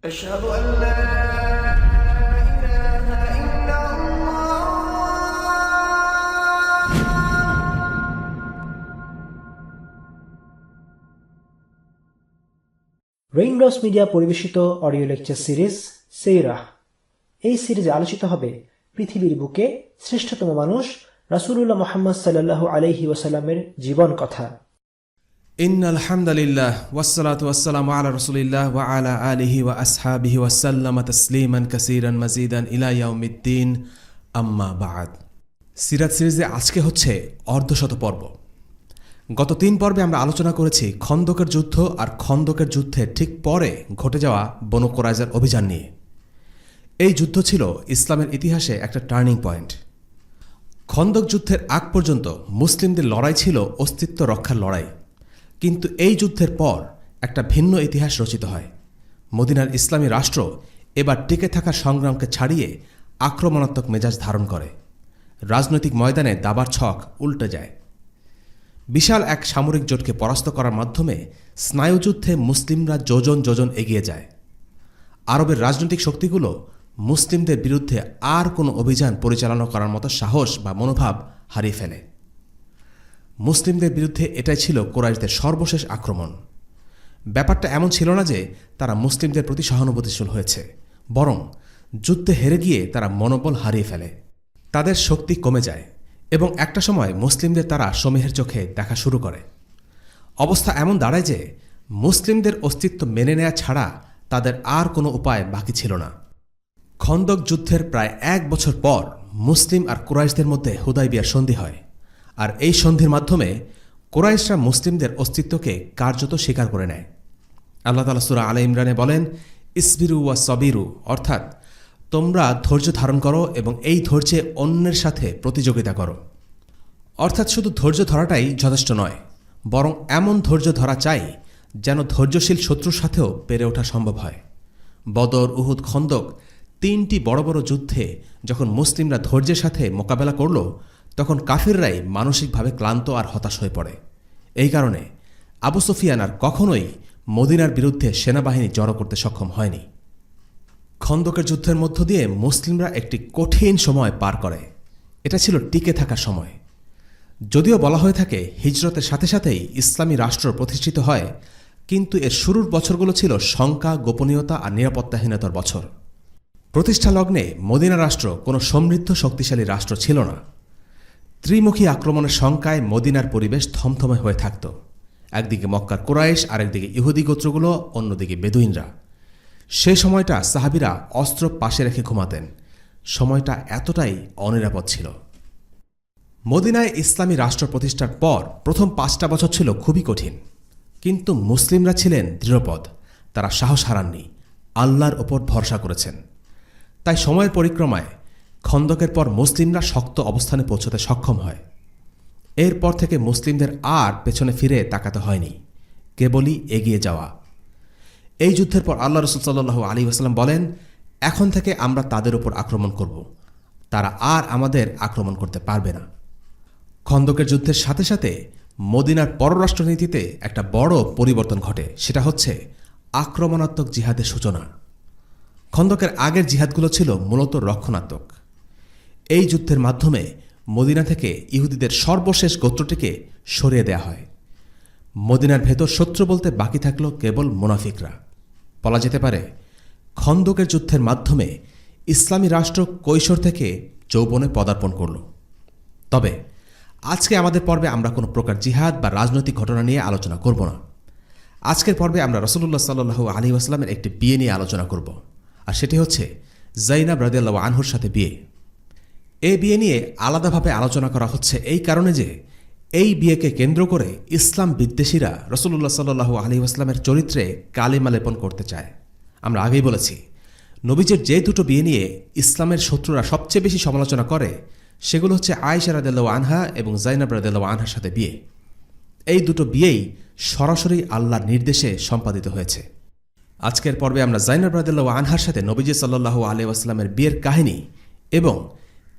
أشهد أن لا إله إلا الله। Raindrops media পরিবেশিত audio lecture series সিরাহ। এই সিরিজে আলোচিত হবে পৃথিবীর বুকে শ্রেষ্ঠতম মানুষ রাসূলুল্লাহ মুহাম্মদ সাল্লাল্লাহু আলাইহি ওয়াসাল্লামের জীবন কথা। ইন্নাল হামদুলিল্লাহ ওয়াসসালাতু ওয়াসসালামু আলা রাসূলিল্লাহ ওয়া আলা আলিহি ওয়া আসহাবিহি ওয়া সাল্লামা তাসলিমান কাসীরান মাজিদান ইলা ইয়াউমিদ্দিন, আম্মা বা'দ। সিরাত সিরিজে আজকে হচ্ছে অর্ধশত পর্ব। গত 3 পর্বে আমরা আলোচনা করেছি খন্দকের যুদ্ধ আর খন্দকের যুদ্ধের ঠিক পরে ঘটে যাওয়া বনু কুরাইজার অভিযান নিয়ে। এই যুদ্ধ ছিল ইসলামের ইতিহাসে একটা টার্নিং পয়েন্ট। খন্দক যুদ্ধের আগ পর্যন্ত মুসলিমদের লড়াই ছিল অস্তিত্ব রক্ষার লড়াই, কিন্তু এই যুদ্ধের পর একটা ভিন্ন ইতিহাস রচিত হয়। মদিনার ইসলামী রাষ্ট্র এবার টিকে থাকার সংগ্রামকে ছাড়িয়ে আক্রমণাত্মক মেজাজ ধারণ করে। রাজনৈতিক ময়দানে দাবার ছক উল্টে যায়। বিশাল এক সামরিক জোটকে পরাস্ত করার মাধ্যমে স্নায়ুযুদ্ধে মুসলিমরা যোজন যোজন এগিয়ে যায়। আরবের রাজনৈতিক শক্তিগুলো মুসলিমদের বিরুদ্ধে আর কোনো অভিযান পরিচালনা করার মতো সাহস বা মনোভাব হারিয়ে ফেলে। মুসলিমদের বিরুদ্ধে এটাই ছিল কুরাইশদের সর্বশেষ আক্রমণ। ব্যাপারটা এমন ছিল না যে তারা মুসলিমদের প্রতি সহানুভূতিশীল হয়েছে, বরং যুদ্ধে হেরে গিয়ে তারা মনোবল হারিয়ে ফেলে। তাদের শক্তি কমে যায় এবং একটা সময় মুসলিমদের তারা সমীহের চোখে দেখা শুরু করে। অবস্থা এমন দাঁড়ায় যে মুসলিমদের অস্তিত্ব মেনে নেওয়া ছাড়া তাদের আর কোনো উপায় বাকি ছিল না। খন্দক যুদ্ধের প্রায় 1 বছর পর মুসলিম আর কুরাইশদের মধ্যে হুদাইবিয়ার সন্ধি হয়, আর এই সন্ধির মাধ্যমে কুরাইশরা মুসলিমদের অস্তিত্বকে কার্যত স্বীকার করে নেয়। আল্লাহ তাআলা সূরা আলে ইমরানে বলেন, ইসবিরু ওয়া সবিরু, অর্থাৎ তোমরা ধৈর্য ধারণ করো এবং এই ধৈর্যে অন্যের সাথে প্রতিযোগিতা করো। অর্থাৎ শুধু ধৈর্য ধরাটাই যথেষ্ট নয়, বরং এমন ধৈর্য ধরা চাই যেন ধৈর্যশীল শত্রুর সাথেও পেরে ওঠা সম্ভব হয়। বদর, উহুদ, খন্দক 3টি বড় বড় যুদ্ধে যখন মুসলিমরা ধৈর্যের সাথে মোকাবেলা করল, তখন কাফিররাই মানসিকভাবে ক্লান্ত আর হতাশ হয়ে পড়ে। এই কারণে আবু সুফিয়ান আর কখনোই মদিনার বিরুদ্ধে সেনাবাহিনী জড়ো করতে সক্ষম হয়নি। খন্দকের যুদ্ধের মধ্য দিয়ে মুসলিমরা একটি কঠিন সময় পার করে। এটা ছিল টিকে থাকার সময়। যদিও বলা হয়ে থাকে হিজরতের সাথে সাথেই ইসলামী রাষ্ট্র প্রতিষ্ঠিত হয়, কিন্তু এর শুরুর বছরগুলো ছিল শঙ্কা, গোপনীয়তা আর নিরাপত্তাহীনতার বছর। প্রতিষ্ঠা লগ্নে মদিনা রাষ্ট্র কোনো সমৃদ্ধ শক্তিশালী রাষ্ট্র ছিল না। ত্রিমুখী আক্রমণের শঙ্কায় মদিনার পরিবেশ থমথমে হয়ে থাকত। একদিকে মক্কার কুরাইশ, আরেকদিকে ইহুদি গোত্রগুলো, অন্যদিকে বেদুইনরা। সে সময়টা সাহাবীরা অস্ত্র পাশে রেখে ঘুমাতেন। সময়টা এতটাই অনিরাপদ ছিল। মদিনায় ইসলামী রাষ্ট্র প্রতিষ্ঠার পর প্রথম 5টা বছর ছিল খুবই কঠিন, কিন্তু মুসলিমরা ছিলেন দৃঢ়পদ। তারা সাহস হারাননি, আল্লাহর ওপর ভরসা করেছেন। তাই সময়ের পরিক্রমায় খন্দকের পর মুসলিমরা শক্ত অবস্থানে পৌঁছতে সক্ষম হয়। এরপর থেকে মুসলিমদের আর পেছনে ফিরে তাকাতে হয়নি, কেবলই এগিয়ে যাওয়া। এই যুদ্ধের পর আল্লাহ রাসূল সাল্লাল্লাহু আলাইহি ওয়াসাল্লাম বলেন, এখন থেকে আমরা তাদের উপর আক্রমণ করব, তারা আর আমাদের আক্রমণ করতে পারবে না। খন্দকের যুদ্ধের সাথে সাথে মদিনার পররাষ্ট্রনীতিতে একটা বড় পরিবর্তন ঘটে। সেটা হচ্ছে আক্রমণাত্মক জিহাদের সূচনা। খন্দকের আগের জিহাদগুলো ছিল মূলত রক্ষণাত্মক। এই যুদ্ধের মাধ্যমে মদিনা থেকে ইহুদিদের সর্বশেষ গোত্রটিকে সরিয়ে দেয়া হয়। মদিনার ভেতর শত্রু বলতে বাকি থাকল কেবল মুনাফিকরা। বলা যেতে পারে খন্দকের যুদ্ধের মাধ্যমে ইসলামী রাষ্ট্র কৈশোর থেকে যৌবনে পদার্পণ করল। তবে আজকে আমাদের পর্বে আমরা কোনো প্রকার জিহাদ বা রাজনৈতিক ঘটনা নিয়ে আলোচনা করব না। আজকের পর্বে আমরা রাসূলুল্লাহ সাল্লাল্লাহু আলাইহি ওয়াসাল্লামের একটি বিয়ে নিয়ে আলোচনা করব, আর সেটি হচ্ছে যায়নাব রাদিয়াল্লাহু আনহুর সাথে বিয়ে। এই বিয়ে নিয়ে আলাদাভাবে আলোচনা করা হচ্ছে এই কারণে যে এই বিয়েকে কেন্দ্র করে ইসলাম বিদ্বেষীরা রাসূলুল্লাহ সাল্লাল্লাহু আলাইহি ওয়াসাল্লামের চরিত্রে কালিমা লেপন করতে চায়। আমরা আগেই বলেছি, নবীজের যে দুটো বিয়ে নিয়ে ইসলামের শত্রুরা সবচেয়ে বেশি সমালোচনা করে সেগুলো হচ্ছে আয়েশা রাদিয়াল্লাহু আনহা এবং যায়নাব রাদিয়াল্লাহু আনহার সাথে বিয়ে। এই দুটো বিয়েই সরাসরি আল্লাহর নির্দেশে সম্পাদিত হয়েছে। আজকের পর্বে আমরা যায়নাব রাদিয়াল্লাহু আনহার সাথে নবীজি সাল্লাল্লাহু আলাইহি ওয়াসাল্লামের বিয়ের কাহিনী এবং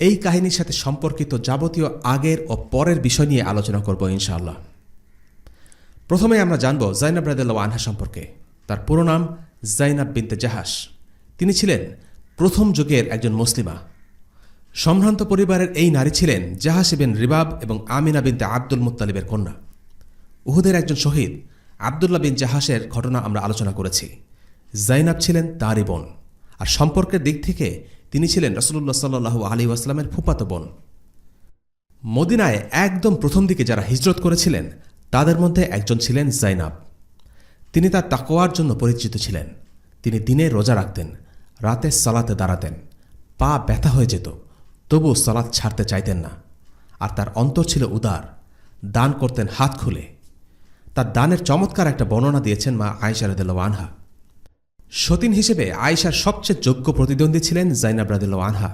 এই কাহিনীর সাথে সম্পর্কিত যাবতীয় আগের ও পরের বিষয় নিয়ে আলোচনা করব ইনশাআল্লাহ। প্রথমে আমরা জানব যায়নাব রাদিয়াল্লাহু আনহা সম্পর্কে। তার পুরো নাম জাইনাব বিনতে জাহাশ। তিনি ছিলেন প্রথম যুগের একজন মুসলিমা। সম্ভ্রান্ত পরিবারের এই নারী ছিলেন জাহাশ বিন রিবাব এবং আমিনা বিনতে আব্দুল মুত্তালিবের কন্যা। উহুদের একজন শহীদ আবদুল্লাহ বিন জাহাশের ঘটনা আমরা আলোচনা করেছি। জাইনাব ছিলেন তাঁরই বোন, আর সম্পর্কের দিক থেকে তিনি ছিলেন রাসূলুল্লাহ সাল্লাল্লাহু আলাইহি ওয়াসাল্লামের ফুফাতো বোন। মদিনায় একদম প্রথম দিকে যারা হিজরত করেছিলেন তাদের মধ্যে একজন ছিলেন জাইনাব। তিনি তার তাকওয়ার জন্য পরিচিত ছিলেন। তিনি দিনে রোজা রাখতেন, রাতে সালাতে দাঁড়াতেন, পা ব্যথা হয়ে যেত, তবু সালাত ছাড়তে চাইতেন না। আর তার অন্তর ছিল উদার, দান করতেন হাত খুলে। তার দানের চমৎকার একটা বর্ণনা দিয়েছেন মা আয়েশা রাদিয়াল্লাহু আনহা। সতীন হিসেবে আয়েশার সবচেয়ে যোগ্য প্রতিদ্বন্দ্বী ছিলেন জাইনাব রাদিয়াল্লাহু আনহা।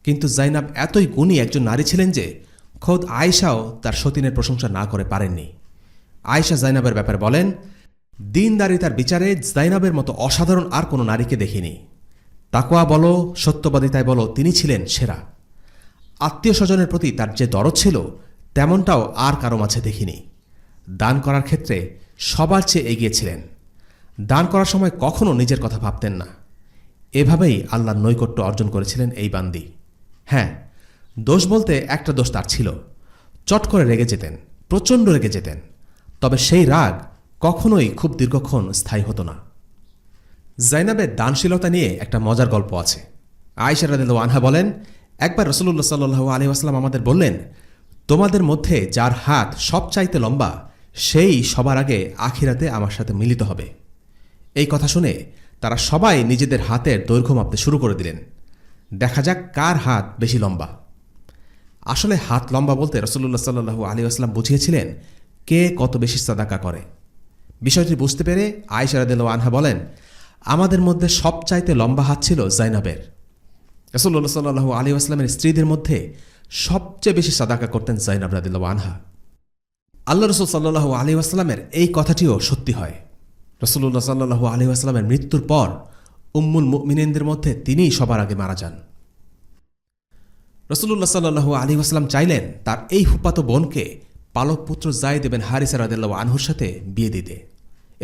কিন্তু জাইনাব এতই গুণী একজন নারী ছিলেন যে খোদ আয়েশাও তার সতীনের প্রশংসা না করে পারেননি। আয়েশা জাইনাবের ব্যাপারে বলেন, দিনদারিতার বিচারে জাইনাবের মতো অসাধারণ আর কোনো নারীকে দেখিনি। তাকওয়া বলো, সত্যবাদিতায় বলো, তিনি ছিলেন সেরা। আত্মীয় স্বজনের প্রতি তার যে দরদ ছিল তেমনটাও আর কারো মাঝে দেখিনি। দান করার ক্ষেত্রে সবার চেয়ে এগিয়ে ছিলেন। দান করার সময় কখনো নিজের কথা ভাবতেন না। এভাবেই আল্লাহর নৈকট্য অর্জন করেছিলেন এই বান্দি। হ্যাঁ, দোষ বলতে একটা দোষ তার ছিল, চট করে রেগে যেতেন, প্রচণ্ড রেগে যেতেন। তবে সেই রাগ কখনোই খুব দীর্ঘক্ষণ স্থায়ী হতো না। জাইনাবের দানশীলতা নিয়ে একটা মজার গল্প আছে। আয়েশা রাদিয়াল্লাহু আনহা বলেন, একবার রাসূলুল্লাহ সাল্লাল্লাহু আলাইহি ওয়াসাল্লাম আমাদের বললেন, তোমাদের মধ্যে যার হাত সবচাইতে লম্বা সেই সবার আগে আখিরাতে আমার সাথে মিলিত হবে। এই কথা শুনে তারা সবাই নিজেদের হাতের দৈর্ঘ্য মাপতে শুরু করে দিলেন। দেখা যাক কার হাত বেশি লম্বা। আসলে হাত লম্বা বলতে রাসূলুল্লাহ সাল্লাল্লাহু আলাইহি ওয়াসাল্লাম বুঝিয়েছিলেন কে কত বেশি সাদাকা করে। বিষয়টি বুঝতে পেরে আয়েশা রাদিয়াল্লাহু আনহা বলেন, আমাদের মধ্যে সবচাইতে লম্বা হাত ছিল জাইনাবের। রাসূলুল্লাহ সাল্লাল্লাহু আলাইহি ওয়াসাল্লামের স্ত্রীদের মধ্যে সবচেয়ে বেশি সাদাকা করতেন জাইনাব রাদিয়াল্লাহু আনহা। আল্লাহ রাসূল সাল্লাল্লাহু আলাইহি ওয়াসাল্লামের এই কথাটিও সত্যি হয়। রাসূলুল্লাহ সাল্লাল্লাহু আলাইহি ওয়াসাল্লামের মৃত্যুর পর উম্মুল মুমিনিনদের মধ্যে তিনিই সবার আগে মারা যান। রাসূলুল্লাহ সাল্লাল্লাহু আলাইহি ওয়াসাল্লাম চাইলেন তার এই ফুফাতো বোনকে পালক পুত্র যায়েদ বিন হারিসা রাদিয়াল্লাহু আনহুর সাথে বিয়ে দিতে।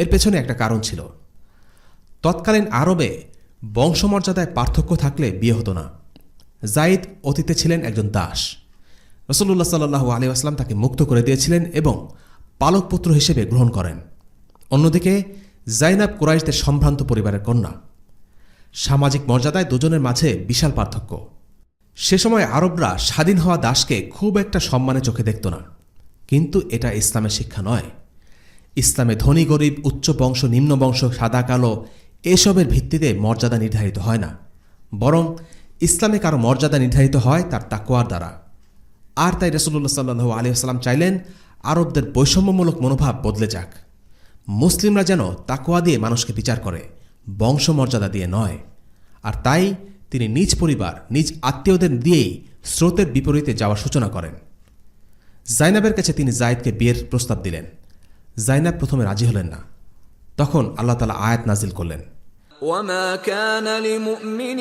এর পেছনে একটা কারণ ছিল। তৎকালীন আরবে বংশমর্যাদায় পার্থক্য থাকলে বিয়ে হতো না। যায়েদ অতীতে ছিলেন একজন দাস। রাসূলুল্লাহ সাল্লাল্লাহু আলাইহি ওয়াসাল্লাম তাকে মুক্ত করে দিয়েছিলেন এবং পালক পুত্র হিসেবে গ্রহণ করেন। অন্যদিকে জাইনাব কুরাইশদের সম্ভ্রান্ত পরিবারের কন্যা। সামাজিক মর্যাদায় দুজনের মাঝে বিশাল পার্থক্য। সে সময় আরবরা স্বাধীন হওয়া দাসকে খুব একটা সম্মানের চোখে দেখত না। কিন্তু এটা ইসলামের শিক্ষা নয়। ইসলামে ধনী গরিব, উচ্চ বংশ, নিম্ন বংশ, সাদা কালো এসবের ভিত্তিতে মর্যাদা নির্ধারিত হয় না, বরং ইসলামে কারো মর্যাদা নির্ধারিত হয় তার তাকওয়ার দ্বারা। আর তাই রাসূলুল্লাহ সাল্লাল্লাহু আলাইহি ওয়াসাল্লাম চাইলেন আরবদের বৈষম্যমূলক মনোভাব বদলে যাক। মুসলিমরা যেন তাকওয়া দিয়ে মানুষকে বিচার করে, বংশমর্যাদা দিয়ে নয়। আর তাই তিনি নিজ পরিবার, নিজ আত্মীয়দের দিয়েই স্রোতের বিপরীতে যাওয়ার সূচনা করেন। জাইনাবের কাছে তিনি যায়েদকে বিয়ের প্রস্তাব দিলেন। জাইনাব প্রথমে রাজি হলেন না। তখন আল্লাহ তাআলা আয়াত নাজিল করলেন, وما كان لمؤمن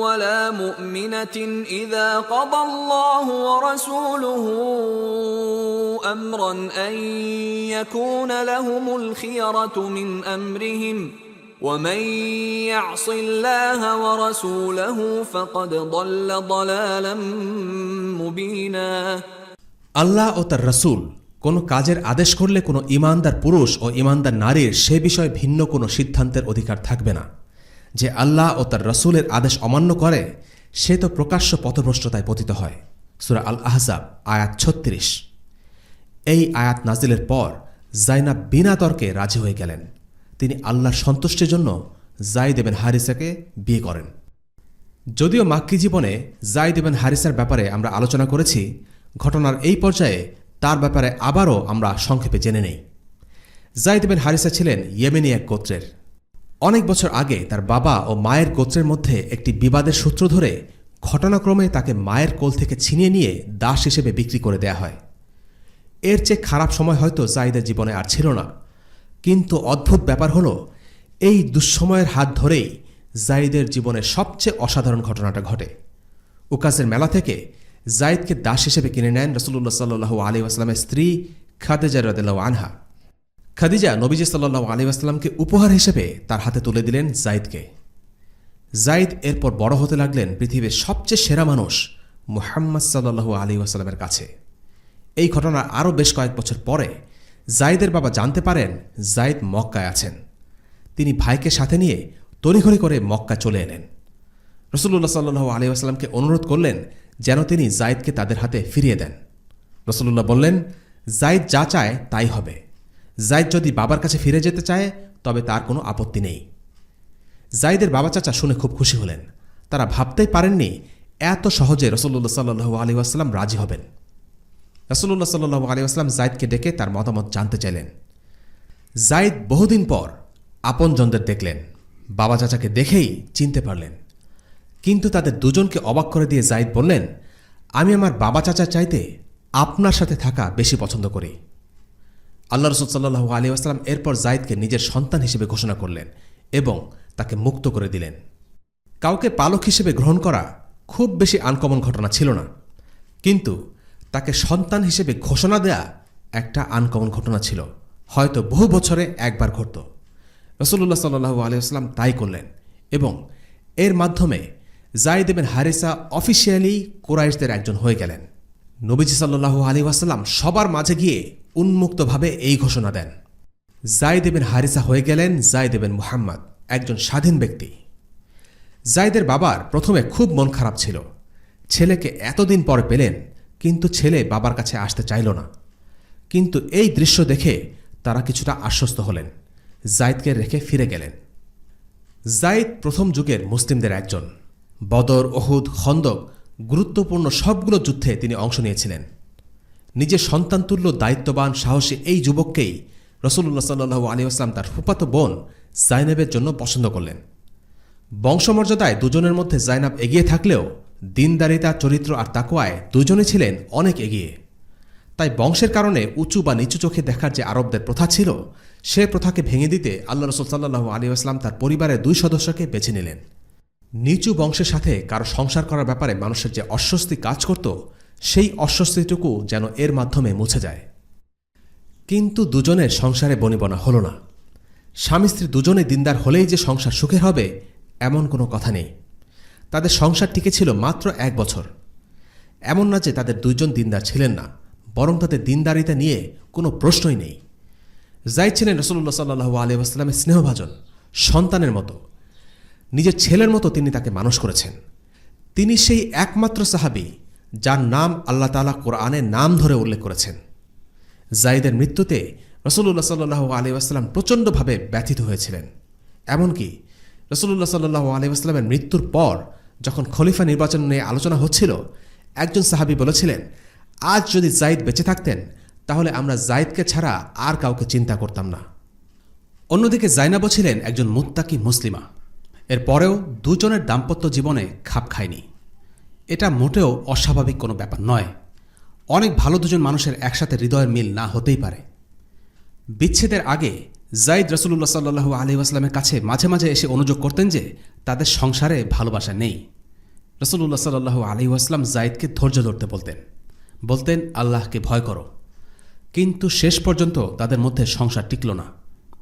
ولا مؤمنة إذا قضى الله ورسوله أمرا أن يكون لهم الخيرة من أمرهم ومن يعص الله ورسوله فقد ضل ضلالا مبينا। আল্লাহ ও তার রাসূল কোনো কাজের আদেশ করলে কোনো ঈমানদার পুরুষ ও ঈমানদার নারীর সে বিষয়ে ভিন্ন কোনো সিদ্ধান্তের অধিকার থাকবে না। যে আল্লাহ ও তার রাসূলের আদেশ অমান্য করে সে তো প্রকাশ্য পথভ্রষ্টতায় পতিত হয়। সূরা আল আহজাব আয়াত ৩৬। এই আয়াত নাজিলের পর জাইনাব বিনা তর্কে রাজি হয়ে গেলেন। তিনি আল্লাহর সন্তুষ্টির জন্য যায়েদ বিন হারিসাকে বিয়ে করেন। যদিও মাক্কি জীবনে যায়েদ বিন হারিসার ব্যাপারে আমরা আলোচনা করেছি, ঘটনার এই পর্যায়ে তার ব্যাপারে আবারও আমরা সংক্ষেপে জেনে নেই। যায়েদ বিন হারিসা ছিলেন ইয়েমেনি এক গোত্রের। অনেক বছর আগে তার বাবা ও মায়ের গোত্রের মধ্যে একটি বিবাদের সূত্র ধরে ঘটনাক্রমে তাকে মায়ের কোল থেকে ছিনিয়ে নিয়ে দাস হিসেবে বিক্রি করে দেয়া হয়। এর চেয়ে খারাপ সময় হয়তো যায়েদের জীবনে আর ছিল না। কিন্তু অদ্ভুত ব্যাপার হলো, এই দুঃসময়ের হাত ধরেই যায়েদের জীবনের সবচেয়ে অসাধারণ ঘটনাটা ঘটে। উকাসের মেলা থেকে যায়েদকে দাস হিসেবে কিনে নেন রাসূলুল্লাহ সাল্লাল্লাহু আলাইহি ওয়াসাল্লামের স্ত্রী খাদিজা রাদিয়াল্লাহু আনহা। খাদিজা নবীজি সাল্লাল্লাহু আলাইহি ওয়াসাল্লামকে উপহার হিসেবে তার হাতে তুলে দিলেন যায়েদকে। যায়েদ এরপর বড় হতে লাগলেন পৃথিবীর সবচেয়ে সেরা মানুষ মুহাম্মদ সাল্লাল্লাহু আলাইহি ওয়াসাল্লামের কাছে। এই ঘটনার আরও বেশ কয়েক বছর পরে যায়েদের বাবা জানতে পারেন যায়েদ মক্কায় আছেন। তিনি ভাইকে সাথে নিয়ে তড়িঘড়ি করে মক্কা চলে এলেন। রাসূলুল্লাহ সাল্লাল্লাহু আলাইহি ওয়াসাল্লামকে অনুরোধ করলেন যেন তিনি যায়েদকে তাদের হাতে ফিরিয়ে দেন। রাসূলুল্লাহ বললেন, যায়েদ যা চায় তাই হবে। যায়েদ যদি বাবার কাছে ফিরে যেতে চায় তবে তার কোনো আপত্তি নেই। যায়েদের বাবা চাচা শুনে খুব খুশি হলেন। তারা ভাবতেই পারেননি এত সহজে রাসূলুল্লাহ সাল্লাল্লাহু আলাইহি ওয়াসাল্লাম রাজি হবেন। রাসূলুল্লাহ সাল্লাল্লাহু আলাইহি ওয়াসাল্লাম যায়েদকে ডেকে তার মতামত জানতে চাইলেন। যায়েদ বহুদিন পর আপনজনদের দেখলেন। বাবা চাচাকে দেখেই চিনতে পারলেন। কিন্তু তাদের দুজনকে অবাক করে দিয়ে যায়েদ বললেন, আমি আমার বাবা চাচার চাইতে আপনার সাথে থাকা বেশি পছন্দ করি। আল্লাহ রাসূল সাল্লাল্লাহু আলাইহি ওয়াসাল্লাম এরপর যায়েদকে নিজের সন্তান হিসেবে ঘোষণা করলেন এবং তাকে মুক্ত করে দিলেন। কাউকে পালক হিসেবে গ্রহণ করা খুব বেশি আনকমন ঘটনা ছিল না, কিন্তু তাকে সন্তান হিসেবে ঘোষণা দেয়া একটা আনকমন ঘটনা ছিল। হয়তো বহু বছরে একবার ঘটত। রাসূলুল্লাহ সাল্লাল্লাহু আলাইহি ওয়াসাল্লাম তাই করলেন এবং এর মাধ্যমে যায়েদ ইবনে হারিসা অফিসিয়ালি কুরাইশদের একজন হয়ে গেলেন। নবীজি সাল্লাল্লাহু আলাইহি ওয়াসাল্লাম সবার মাঝে গিয়ে উন্মুক্তভাবে এই ঘোষণা দেন, যায়েদ ইবনে হারিসা হয়ে গেলেন যায়েদ ইবনে মুহাম্মদ, একজন স্বাধীন ব্যক্তি। যায়েদের বাবার প্রথমে খুব মন খারাপ ছিল। ছেলেকে এতদিন পরে পেলেন, কিন্তু ছেলে বাবার কাছে আসতে চাইল না। কিন্তু এই দৃশ্য দেখে তারা কিছুটা আশ্বস্ত হলেন। যায়েদকে রেখে ফিরে গেলেন। যায়েদ প্রথম যুগের মুসলিমদের একজন। বদর, উহুদ, খন্দক গুরুত্বপূর্ণ সবগুলো যুদ্ধে তিনি অংশ নিয়েছিলেন। নিজের সন্তানতুল্য দায়িত্ববান সাহসী এই যুবককেই রাসূলুল্লাহ সাল্লাল্লাহু আলাইহি ওয়াসাল্লাম তার ফুফাতো বোন জাইনাবের জন্য পছন্দ করলেন। বংশমর্যাদায় দুজনের মধ্যে জাইনাব এগিয়ে থাকলেও দিনদারিতা, চরিত্র আর তাকওয়ায় দুজনে ছিলেন অনেক এগিয়ে। তাই বংশের কারণে উঁচু বা নিচু চোখে দেখার যে আরবদের প্রথা ছিল, সে প্রথাকে ভেঙে দিতে আল্লাহ রাসূল সাল্লাল্লাহু আলাইহি ওয়াসাল্লাম তার পরিবারের 2 সদস্যকে বেছে নিলেন। নিচু বংশের সাথে কারো সংসার করার ব্যাপারে মানুষের যে অস্বস্তি কাজ করত, সেই অস্বস্তিটুকু যেন এর মাধ্যমে মুছে যায়। কিন্তু দুজনের সংসারে বনিবনা হল না। স্বামী স্ত্রী দুজনে দিনদার হলেই যে সংসার সুখের হবে এমন কোনো কথা নেই। তাদের সংসার টিকেছিল মাত্র 1 বছর। এমন না যে তাদের দুইজন দিনদার ছিলেন না, বরং তাদের দিনদারিতা নিয়ে কোনো প্রশ্নই নেই। যায়েদ ছিলেন রাসূলুল্লাহ সাল্লাল্লাহু আলাইহি ওয়াসাল্লামের স্নেহভাজন সন্তানের মতো। নিজের ছেলের মতো তিনি তাকে মানুষ করেছেন। তিনি সেই একমাত্র সাহাবী যার নাম আল্লাহ তাআলা কোরআনে নাম ধরে উল্লেখ করেছেন। যায়েদের মৃত্যুতে রাসূলুল্লাহ সাল্লাল্লাহু আলাইহি ওয়াসাল্লাম প্রচণ্ডভাবে ব্যথিত হয়েছিলেন। এমনকি রাসূলুল্লাহ সাল্লাল্লাহু আলাইহি ওয়াসাল্লামের মৃত্যুর পর যখন খলিফা নির্বাচন নিয়ে আলোচনা হচ্ছিল, একজন সাহাবী বলেছিলেন, আজ যদি যায়েদ বেঁচে থাকতেন তাহলে আমরা যায়েদকে ছাড়া আর কাউকে চিন্তা করতাম না। অন্যদিকে জাইনাবও ছিলেন একজন মুত্তাকি মুসলিমা। এরপরেও দুজনের দাম্পত্য জীবনে খাপ খায়নি। এটা মোটেও অস্বাভাবিক কোনো ব্যাপার নয়। অনেক ভালো দুজন মানুষের একসাথে হৃদয়ের মিল না হতেই পারে। বিচ্ছেদের আগে যায়েদ রাসূলুল্লাহ সাল্লাল্লাহু আলাইহি ওয়াসাল্লামের কাছে মাঝে মাঝে এসে অনুযোগ করতেন যে তাদের সংসারে ভালোবাসা নেই। রাসূলুল্লাহ সাল্লাল্লাহু আলাইহি ওয়াসাল্লাম যায়েদকে ধৈর্য ধরতে বলতেন আল্লাহকে ভয় করো। কিন্তু শেষ পর্যন্ত তাদের মধ্যে সংসার টিকল না।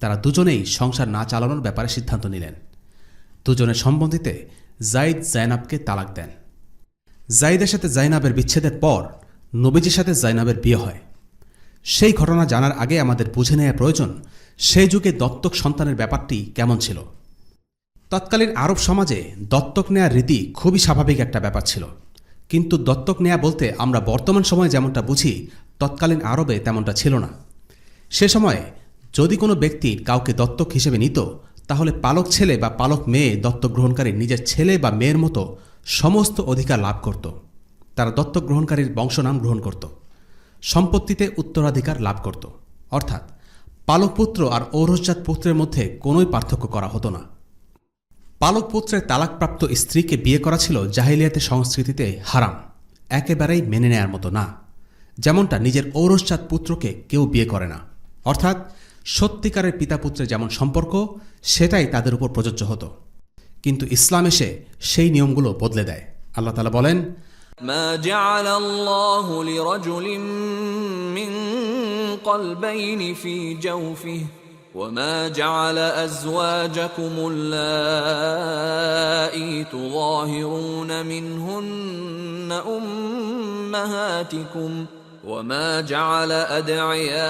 তারা দুজনেই সংসার না চালানোর ব্যাপারে সিদ্ধান্ত নিলেন। দুজনের সম্বন্ধীতে যায়েদ জাইনাবকে তালাক দেন। যায়েদের সাথে জাইনাবের বিচ্ছেদের পর নবীজির সাথে জাইনাবের বিয়ে হয়। সেই ঘটনা জানার আগে আমাদের বুঝে নেওয়া প্রয়োজন সেই যুগে দত্তক সন্তানের ব্যাপারটি কেমন ছিল। তৎকালীন আরব সমাজে দত্তক নেয়ার রীতি খুবই স্বাভাবিক একটা ব্যাপার ছিল। কিন্তু দত্তক নেয়া বলতে আমরা বর্তমান সময়ে যেমনটা বুঝি, তৎকালীন আরবে তেমনটা ছিল না। সে সময়ে যদি কোনো ব্যক্তি কাউকে দত্তক হিসেবে নিত, তাহলে পালক ছেলে বা পালক মেয়ে দত্তক গ্রহণকারী নিজের ছেলে বা মেয়ের মতো সমস্ত অধিকার লাভ করত। তারা দত্তক গ্রহণকারীর বংশনাম গ্রহণ করত, সম্পত্তিতে উত্তরাধিকার লাভ করত। অর্থাৎ পালক পুত্র আর ঔরসজাত পুত্রের মধ্যে কোনোই পার্থক্য করা হতো না। পালক পুত্রের তালাকপ্রাপ্ত স্ত্রীকে বিয়ে করা ছিল জাহিলিয়াতের সংস্কৃতিতে হারাম, একেবারেই মেনে নেয়ার মতো না। যেমনটা নিজের ঔরসজাত পুত্রকে কেউ বিয়ে করে না। অর্থাৎ সত্যিকারের পিতা পুত্রের যেমন সম্পর্ক, সেটাই তাদের উপর প্রযোজ্য হতো। কিন্তু ইসলাম এসে সেই নিয়মগুলো বদলে দেয়। আল্লাহ তাআলা বলেন, ما جعل الله لرجل من قلبين في جوفه وما جعل أزواجكم اللائي تظاهرون منهن أمهاتكم وما جعل أدعياءكم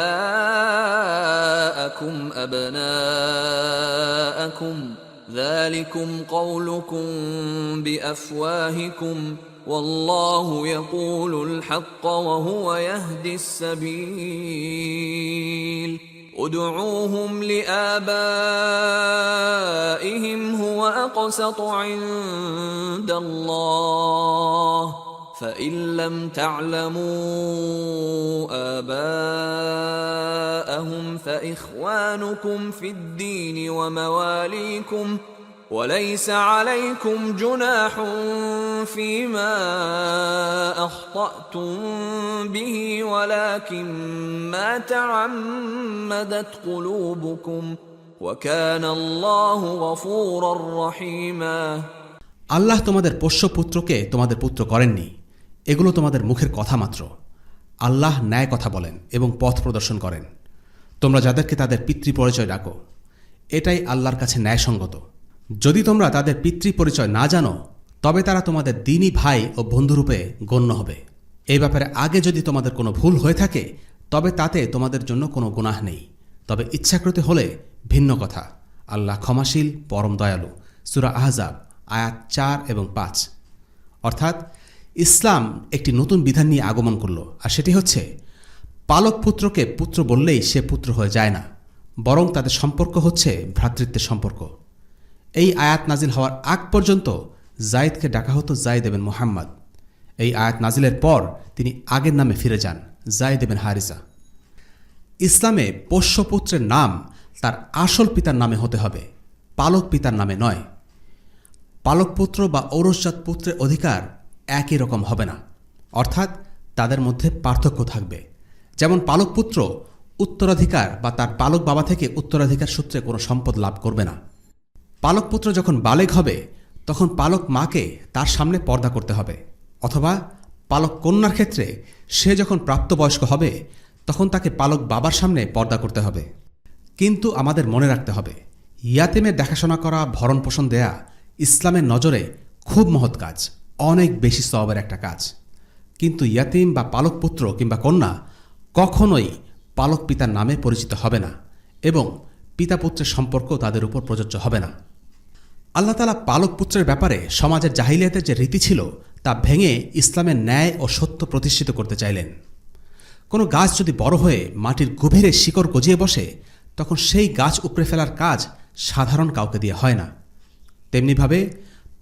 أبناءكم ذلكم قولكم بأفواهكم والله يقول الحق وهو يهدي السبيل ادعوهم لآبائهم هو أقسط عند الله فإن لم تعلموا آباءهم فإخوانكم في الدين ومواليكم وليس عليكم جناح فيما أخطأتم به ولكن ما تعمدت قلوبكم وكان الله غفورا رحيما আল্লাহ তোমাদের পোষ্যপুত্রকে তোমাদের পুত্র করেননি, এগুলো তোমাদের মুখের কথা মাত্র। আল্লাহ ন্যায় কথা বলেন এবং পথ প্রদর্শন করেন। তোমরা যাদেরকে তাদের পিতৃ পরিচয় ডাকো, এটাই আল্লাহর কাছে ন্যায়সঙ্গত। যদি তোমরা তাদের পিতৃ পরিচয় না জানো, তবে তারা তোমাদের দ্বীনি ভাই ও বন্ধুরূপে গণ্য হবে। এই ব্যাপারে আগে যদি তোমাদের কোনো ভুল হয়ে থাকে, তবে তাতে তোমাদের জন্য কোনো গুনাহ নেই। তবে ইচ্ছাকৃত হলে ভিন্ন কথা। আল্লাহ ক্ষমাশীল, পরম দয়ালু। সূরা আহজাব আয়াত 4 এবং 5। অর্থাৎ ইসলাম একটি নতুন বিধান নিয়ে আগমন করল, আর সেটি হচ্ছে পালক পুত্রকে পুত্র বললেই সে পুত্র হয়ে যায় না, বরং তাদের সম্পর্ক হচ্ছে ভ্রাতৃত্বের সম্পর্ক। এই আয়াত নাজিল হওয়ার আগ পর্যন্ত জায়েদকে ডাকা হতো জায়েদ ইবনে মুহাম্মদ। এই আয়াত নাজিলের পর তিনি আগের নামে ফিরে যান, জায়েদ ইবনে হারিসা। ইসলামে পোষ্যপুত্রের নাম তার আসল পিতার নামে হতে হবে, পালক পিতার নামে নয়। পালকপুত্র বা ঔরসজাত পুত্রের অধিকার একই রকম হবে না, অর্থাৎ তাদের মধ্যে পার্থক্য থাকবে। যেমন পালকপুত্র উত্তরাধিকার বা তার পালক বাবা থেকে উত্তরাধিকার সূত্রে কোনো সম্পদ লাভ করবে না। পালকপুত্র যখন বালেগ হবে, তখন পালক মাকে তার সামনে পর্দা করতে হবে, অথবা পালক কন্যার ক্ষেত্রে সে যখন প্রাপ্তবয়স্ক হবে, তখন তাকে পালক বাবার সামনে পর্দা করতে হবে। কিন্তু আমাদের মনে রাখতে হবে, ইয়াতিমের দেখাশোনা করা, ভরণ পোষণ দেয়া ইসলামের নজরে খুব মহৎ কাজ, অনেক বেশি সওয়াবের একটা কাজ। কিন্তু ইয়াতিম বা পালক পুত্র কিংবা কন্যা কখনোই পালক পিতার নামে পরিচিত হবে না, এবং পিতা পুত্রের সম্পর্ক তাদের উপর প্রযোজ্য হবে না। আল্লাহ তাআলা পালক পুত্রের ব্যাপারে সমাজের জাহিলিয়াতের যে রীতি ছিল তা ভেঙে ইসলামের ন্যায় ও সত্য প্রতিষ্ঠিত করতে চাইলেন। কোনো গাছ যদি বড় হয়ে মাটির গভীরে শিকড় গজিয়ে বসে, তখন সেই গাছ উপড়ে ফেলার কাজ সাধারণ কাউকে দিয়ে হয় না। তেমনিভাবে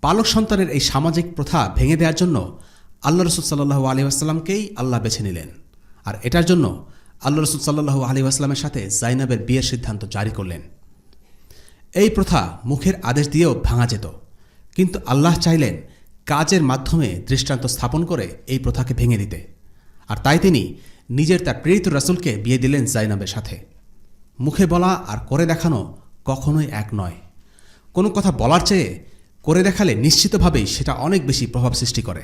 পালক সন্তানের এই সামাজিক প্রথা ভেঙে দেওয়ার জন্য আল্লাহ রসুল সাল্লাল্লাহু আলাইহি ওয়াসাল্লামকেই আল্লাহ বেছে নিলেন, আর এটার জন্য আল্লাহ রসুল সাল্লাল্লাহু আলাইহি ওয়াসাল্লামের সাথে জাইনাবের বিয়ের সিদ্ধান্ত জারি করলেন। এই প্রথা মুখের আদেশ দিয়েও ভাঙা যেত, কিন্তু আল্লাহ চাইলেন কাজের মাধ্যমে দৃষ্টান্ত স্থাপন করে এই প্রথাকে ভেঙে দিতে, আর তাই তিনি নিজের তার প্রেরিত রাসূলকে বিয়ে দিলেন জাইনাবের সাথে। মুখে বলা আর করে দেখানো কখনোই এক নয়। কোনো কথা বলার চেয়ে করে দেখালে নিশ্চিতভাবেই সেটা অনেক বেশি প্রভাব সৃষ্টি করে।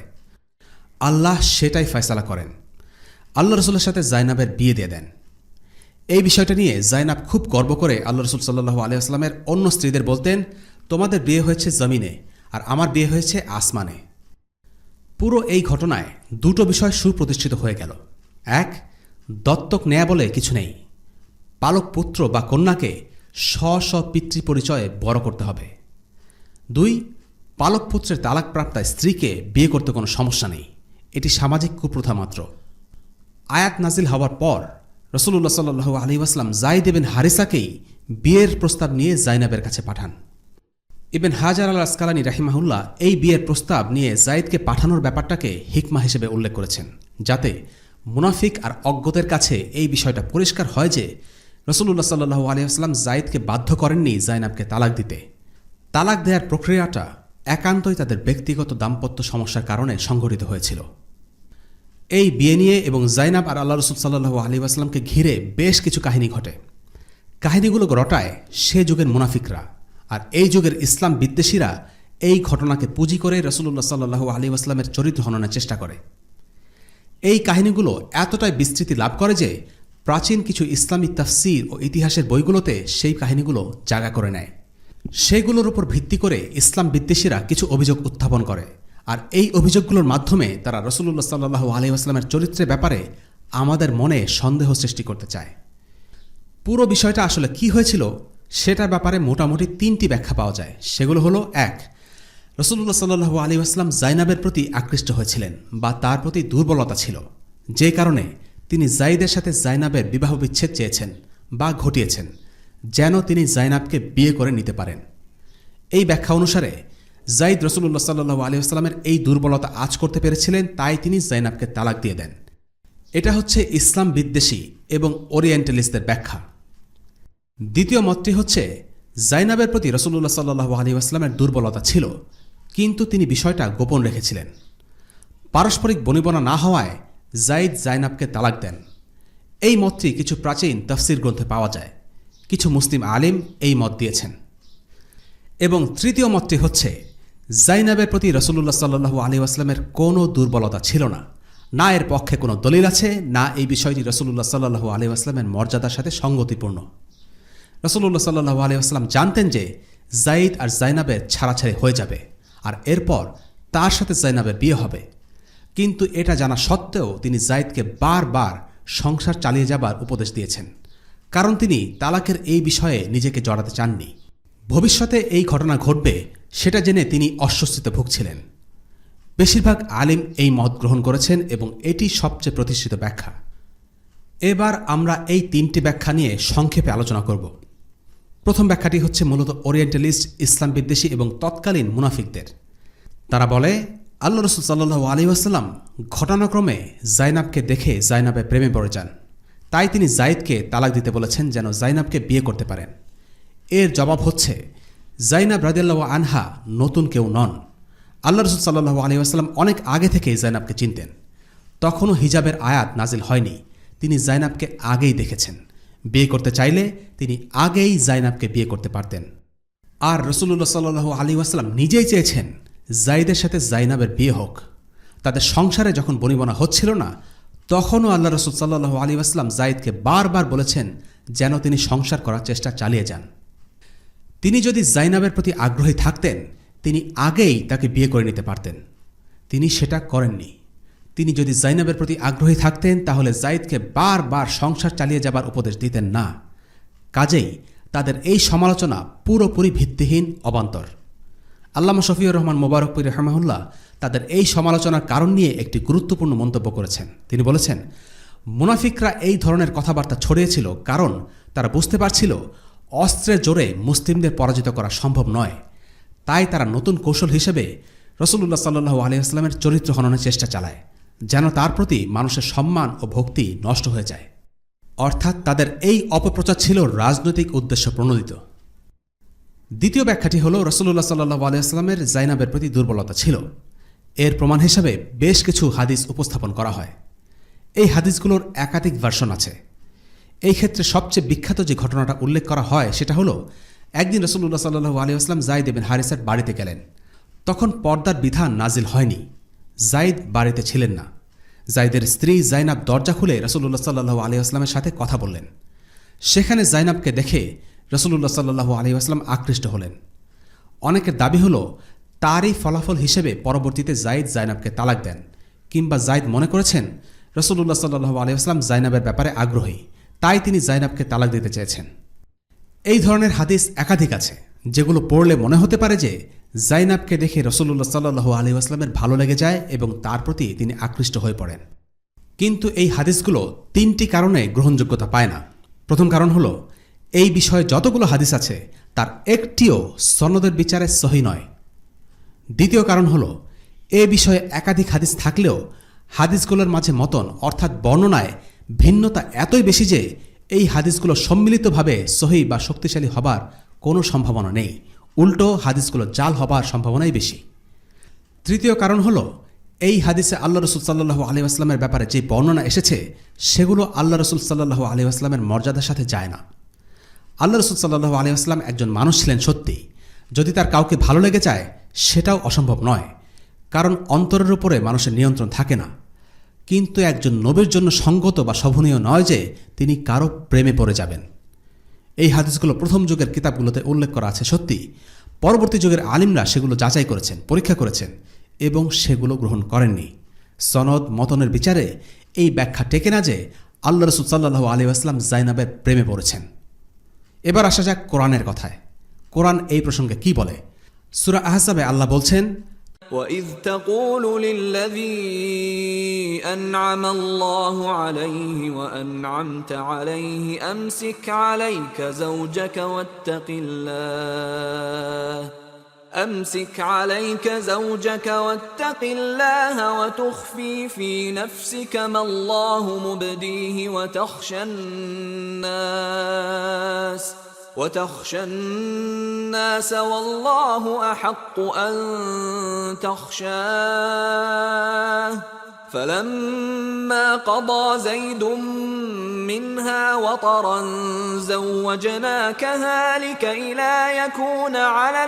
আল্লাহ সেটাই ফয়সালা করেন। আল্লাহ রসুলের সাথে জাইনাবের বিয়ে দিয়ে দেন। এই বিষয়টা নিয়ে জাইনাব খুব গর্ব করে আল্লাহ রসুল সাল্লাল্লাহু আলাইহি ওয়াসাল্লামের অন্য স্ত্রীদের বলতেন, তোমাদের বিয়ে হয়েছে জমিনে আর আমার বিয়ে হয়েছে আসমানে। পুরো এই ঘটনায় দুটো বিষয় সুপ্রতিষ্ঠিত হয়ে গেল। এক, দত্তক নেয়া বলে কিছু নেই। পালক পুত্র বা কন্যাকে স্ব পিতৃ পরিচয়ে বড় করতে হবে। 2, পালক পুত্রের তালাকপ্রাপ্তা স্ত্রীকে বিয়ে করতে কোনো সমস্যা নেই, এটি সামাজিক কুপ্রথা মাত্র। আয়াত নাজিল হওয়ার পর রাসূলুল্লাহ সাল্লাল্লাহু আলাইহি ওয়াসাল্লাম যায়েদ ইবনে হারিসাকেই বিয়ের প্রস্তাব নিয়ে জাইনাবের কাছে পাঠান। ইবন হাজার আল আসকালানী রাহিমাহুল্লাহ এই বিয়ের প্রস্তাব নিয়ে যায়েদকে পাঠানোর ব্যাপারটাকে হিকমা হিসেবে উল্লেখ করেছেন, যাতে মুনাফিক আর অজ্ঞদের কাছে এই বিষয়টা পরিষ্কার হয় যে রাসূলুল্লাহ সাল্লাল্লাহু আলাইহি ওয়াসাল্লাম যায়েদকে বাধ্য করেননি জাইনাবকে তালাক দিতে। তালাক দেওয়ার প্রক্রিয়াটা একান্তই তাদের ব্যক্তিগত দাম্পত্য সমস্যার কারণে সংঘটিত হয়েছিল। এই বিয়ে নিয়ে এবং জাইনাব আর আল্লাহ রসুল সাল্লাল্লাহু আলাইহি ওয়াসাল্লামকে ঘিরে বেশ কিছু কাহিনী ঘটে। কাহিনীগুলো রটায় সে যুগের মুনাফিকরা, আর এই যুগের ইসলাম বিদ্বেষীরা এই ঘটনাকে পুঁজি করে রাসূলুল্লাহ সাল্লাল্লাহু আলাইহি ওয়াসাল্লামের চরিত্র হননের চেষ্টা করে। এই কাহিনীগুলো এতটাই বিস্তৃতি লাভ করে যে প্রাচীন কিছু ইসলামী তাফসীর ও ইতিহাসের বইগুলোতে সেই কাহিনীগুলো জায়গা করে নেয়। সেগুলোর উপর ভিত্তি করে ইসলাম বিদ্বেষীরা কিছু অভিযোগ উত্থাপন করে, আর এই অভিযোগগুলোর মাধ্যমে তারা রাসূলুল্লাহ সাল্লাল্লাহু আলাইহি ওয়াসাল্লামের চরিত্রের ব্যাপারে আমাদের মনে সন্দেহ সৃষ্টি করতে চায়। পুরো বিষয়টা আসলে কি হয়েছিল সেটার ব্যাপারে মোটামুটি 3টি ব্যাখ্যা পাওয়া যায়। সেগুলো হলো: 1, রাসূলুল্লাহ সাল্লাল্লাহু আলাইহি ওয়াসাল্লাম জাইনাবের প্রতি আকৃষ্ট হয়েছিলেন বা তার প্রতি দুর্বলতা ছিল, যে কারণে তিনি জাইদের সাথে জাইনাবের বিবাহ বিচ্ছেদ চেয়েছেন বা ঘটিয়েছেন, যেন তিনি জাইনাবকে বিয়ে করে নিতে পারেন। এই ব্যাখ্যা অনুসারে জাইদ রাসূলুল্লাহ সাল্লাল্লাহু আলাইহি ওয়াসাল্লামের এই দুর্বলতা আঁচ করতে পেরেছিলেন, তাই তিনি জাইনাবকে তালাক দিয়ে দেন। এটা হচ্ছে ইসলাম বিদ্বেষী এবং ওরিয়েন্টালিস্টদের ব্যাখ্যা। দ্বিতীয় মতটি হচ্ছে জাইনাবের প্রতি রাসূলুল্লাহ সাল্লাল্লাহু আলাইহি ওয়াসাল্লামের দুর্বলতা ছিল, কিন্তু তিনি বিষয়টা গোপন রেখেছিলেন। পারস্পরিক বনিবনা না হওয়ায় জাইদ জাইনাবকে তালাক দেন। এই মতটি কিছু প্রাচীন তাফসীর গ্রন্থে পাওয়া যায়। কিছু মুসলিম আলিম এই মত দিয়েছেন। এবং তৃতীয় মতটি হচ্ছে জাইনাবের প্রতি রাসূলুল্লাহ সাল্লাল্লাহু আলাইহি ওয়াসাল্লামের কোনো দুর্বলতা ছিল না, না এর পক্ষে কোনো দলিল আছে, না এই বিষয়টি রাসূলুল্লাহ সাল্লাল্লাহু আলাইহি ওয়াসাল্লামের মর্যাদার সাথে সঙ্গতিপূর্ণ। রাসূলুল্লাহ সাল্লাল্লাহু আলাইহি ওয়াসাল্লাম জানতেন যে জাইদ আর জাইনাবের ছাড়াছাড়ি হয়ে যাবে, আর এরপর তার সাথে জাইনাবের বিয়ে হবে। কিন্তু এটা জানা সত্ত্বেও তিনি জাইদকে বারবার সংসার চালিয়ে যাবার উপদেশ দিয়েছেন, কারণ তিনি তালাকের এই বিষয়ে নিজেকে জড়াতে চাননি। ভবিষ্যতে এই ঘটনা ঘটবে সেটা জেনে তিনি অস্বস্তিতে ভুগছিলেন। বেশিরভাগ আলিম এই মত গ্রহণ করেছেন এবং এটি সবচেয়ে প্রতিষ্ঠিত ব্যাখ্যা। এবার আমরা এই 3টি ব্যাখ্যা নিয়ে সংক্ষেপে আলোচনা করব। প্রথম ব্যাখ্যাটি হচ্ছে মূলত ওরিয়েন্টালিস্ট, ইসলাম বিদ্বেষী এবং তৎকালীন মুনাফিকদের। তারা বলে আল্লাহ রাসূল সাল্লাল্লাহু আলাইহি ওয়াসাল্লাম ঘটনাক্রমে জাইনাবকে দেখে জাইনাবের প্রেমে পড়ে যান, তাই তিনি জাইদকে তালাক দিতে বলেছেন যেন জাইনাবকে বিয়ে করতে পারেন। এর জবাব হচ্ছে জাইনাব রাদিয়াল্লাহু আনহা নতুন কেউ নন। আল্লাহ রাসূল সাল্লাল্লাহু আলাইহি ওয়াসাল্লাম অনেক আগে থেকেই জাইনাবকে চিনতেন। তখনও হিজাবের আয়াত নাজিল হয়নি, তিনি জাইনাবকে আগেই দেখেছেন। বিয়ে করতে চাইলে তিনি আগেই জাইনাবকে বিয়ে করতে পারতেন। আর রাসূলুল্লাহ সাল্লাল্লাহু আলাইহি ওয়াসাল্লাম নিজেই চেয়েছেন জাইদের সাথে জাইনাবের বিয়ে হোক। তাদের সংসারে যখন বনিবনা হচ্ছিল না, তখনও আল্লাহ রাসূল সাল্লাল্লাহু আলাইহি ওয়াসাল্লাম জাইদকে বারবার বলেছেন যেন তিনি সংসার করার চেষ্টা চালিয়ে যান। তিনি যদি জাইনাবের প্রতি আগ্রহী থাকতেন, তিনি আগেই তাকে বিয়ে করে নিতে পারতেন। তিনি সেটা করেননি। তিনি যদি জাইনাবের প্রতি আগ্রহী থাকতেন, তাহলে জাইদকে বারবার সংসার চালিয়ে যাবার উপদেশ দিতেন না। কাজেই তাদের এই সমালোচনা পুরোপুরি ভিত্তিহীন, অবান্তর। আল্লামা শফিউর রহমান মোবারকপুরী রাহিমাহুল্লাহ তাদের এই সমালোচনার কারণ নিয়ে একটি গুরুত্বপূর্ণ মন্তব্য করেছেন। তিনি বলেছেন, মুনাফিকরা এই ধরনের কথাবার্তা ছড়িয়েছিল কারণ তারা বুঝতে পারছিল অস্ত্রের জোরে মুসলিমদের পরাজিত করা সম্ভব নয়। তাই তারা নতুন কৌশল হিসেবে রাসূলুল্লাহ সাল্লাল্লাহু আলাইহি ওয়াসাল্লামের চরিত্র হননের চেষ্টা চালায়, যেন তার প্রতি মানুষের সম্মান ও ভক্তি নষ্ট হয়ে যায়। অর্থাৎ তাদের এই অপপ্রচার ছিল রাজনৈতিক উদ্দেশ্য প্রণোদিত। দ্বিতীয় ব্যাখ্যাটি হল রাসূলুল্লাহ সাল্লাল্লাহু আলাইহি ওয়াসাল্লামের জাইনাবের প্রতি দুর্বলতা ছিল। এর প্রমাণ হিসাবে বেশ কিছু হাদিস উপস্থাপন করা হয়। এই হাদিসগুলোর একাধিক ভার্সন আছে। এই ক্ষেত্রে সবচেয়ে বিখ্যাত যে ঘটনাটা উল্লেখ করা হয় সেটা হলো, একদিন রাসূলুল্লাহ সাল্লাল্লাহু আলাইহি ওয়াসাল্লাম জাইদ ইবনে হারিসার বাড়িতে গেলেন। তখন পর্দার বিধান নাজিল হয়নি। জাইদ বাড়িতে ছিলেন না। জাইদের স্ত্রী জাইনাব দরজা খুলে রাসূলুল্লাহ সাল্লাল্লাহু আলাইহি ওয়াসাল্লামের সাথে কথা বললেন। সেখানে জাইনাবকে দেখে রাসূলুল্লাহ সাল্লাল্লাহু আলাইহি ওয়াসাল্লাম আকৃষ্ট হলেন। অনেকের দাবি হলো তারই ফলাফল হিসেবে পরবর্তীতে জাইদ জাইনাবকে তালাক দেন, কিংবা জাইদ মনে করেছেন রাসূলুল্লাহ সাল্লাল্লাহু আলাইহি ওয়াসাল্লাম জাইনাবের ব্যাপারে আগ্রহী, তাই তিনি জাইনাবকে তালাক দিতে চেয়েছেন। এই ধরনের হাদিস একাধিক আছে, যেগুলো পড়লে মনে হতে পারে যে জাইনাবকে দেখে রাসূলুল্লাহ সাল্লাল্লাহু আলাইহি ওয়াসাল্লামের ভালো লেগে যায় এবং তার প্রতি তিনি আকৃষ্ট হয়ে পড়েন। কিন্তু এই হাদিসগুলো 3টি কারণে গ্রহণযোগ্যতা পায় না। প্রথম কারণ হলো, এই বিষয়ে যতগুলো হাদিস আছে তার একটিও সনদের বিচারে সহি নয়। দ্বিতীয় কারণ হলো, এ বিষয়ে একাধিক হাদিস থাকলেও হাদিসগুলোর মাঝে মতন অর্থাৎ বর্ণনায় ভিন্নতা এতই বেশি যে এই হাদিসগুলো সম্মিলিতভাবে সহি বা শক্তিশালী হবার কোনো সম্ভাবনা নেই। উল্টো হাদিসগুলো জাল হবার সম্ভাবনাই বেশি। তৃতীয় কারণ হলো, এই হাদিসে আল্লাহ রাসূল সাল্লাল্লাহু আলাইহি ওয়াসাল্লামের ব্যাপারে যে বর্ণনা এসেছে সেগুলো আল্লাহ রাসূল সাল্লাল্লাহু আলাইহি ওয়াসাল্লামের মর্যাদার সাথে যায় না। আল্লাহ রাসূল সাল্লাল্লাহু আলাইহি ওয়াসাল্লাম একজন মানুষ ছিলেন সত্যি। যদি তার কাউকে ভালো লেগে যায়, সেটাও অসম্ভব নয়, কারণ অন্তরের উপরে মানুষের নিয়ন্ত্রণ থাকে না। কিন্তু একজন নবীর জন্য সঙ্গত বা শোভনীয় নয় যে তিনি কারো প্রেমে পড়ে যাবেন। এই হাদিসগুলো প্রথম যুগের কিতাবগুলোতে উল্লেখ করা আছে সত্যি, পরবর্তী যুগের আলিমরা সেগুলো যাচাই করেছেন, পরীক্ষা করেছেন এবং সেগুলো গ্রহণ করেননি। সনদ মতনের বিচারে এই ব্যাখ্যা টেকে না যে আল্লাহ রাসূল সাল্লাল্লাহু আলাইহি ওয়াসাল্লাম যায়নাবের প্রেমে পড়েছেন। এবার আসা যাক কোরআনের কথায়। কোরআন এই প্রসঙ্গে কি বলে? সূরা আহজাবে আল্লাহ বলছেন, وَإِذْ تَقُولُ لِلَّذِي أَنْعَمَ اللَّهُ عَلَيْهِ وَأَنْعَمْتَ عَلَيْهِ أَمْسِكْ عَلَيْكَ زَوْجَكَ وَاتَّقِ اللَّهَ وَتُخْفِي فِي نَفْسِكَ مَا اللَّهُ مُبْدِيهِ وتخشى الناس والله أحق أن تخشاه فلما قضى زيد منها وطرا زوجناكها لكي لا يكون على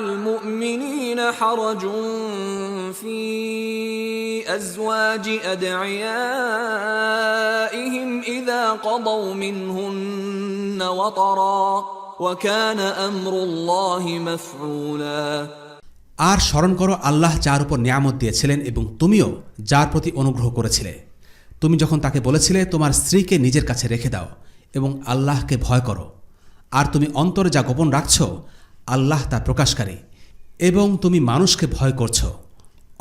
المؤمنين حرج في أزواج أدعيائهم إذا قضوا منهن وطرا وكان أمر الله مفعولا। আর স্মরণ করো আল্লাহ যার উপর নিয়ামত দিয়েছিলেন এবং তুমিও যার প্রতি অনুগ্রহ করেছিলে। তুমি যখন তাকে বলেছিলে তোমার স্ত্রীকে নিজের কাছে রেখে দাও এবং আল্লাহকে ভয় করো, আর তুমি অন্তরে যা গোপন রাখছ আল্লাহ তা প্রকাশকারী, এবং তুমি মানুষকে ভয় করছ,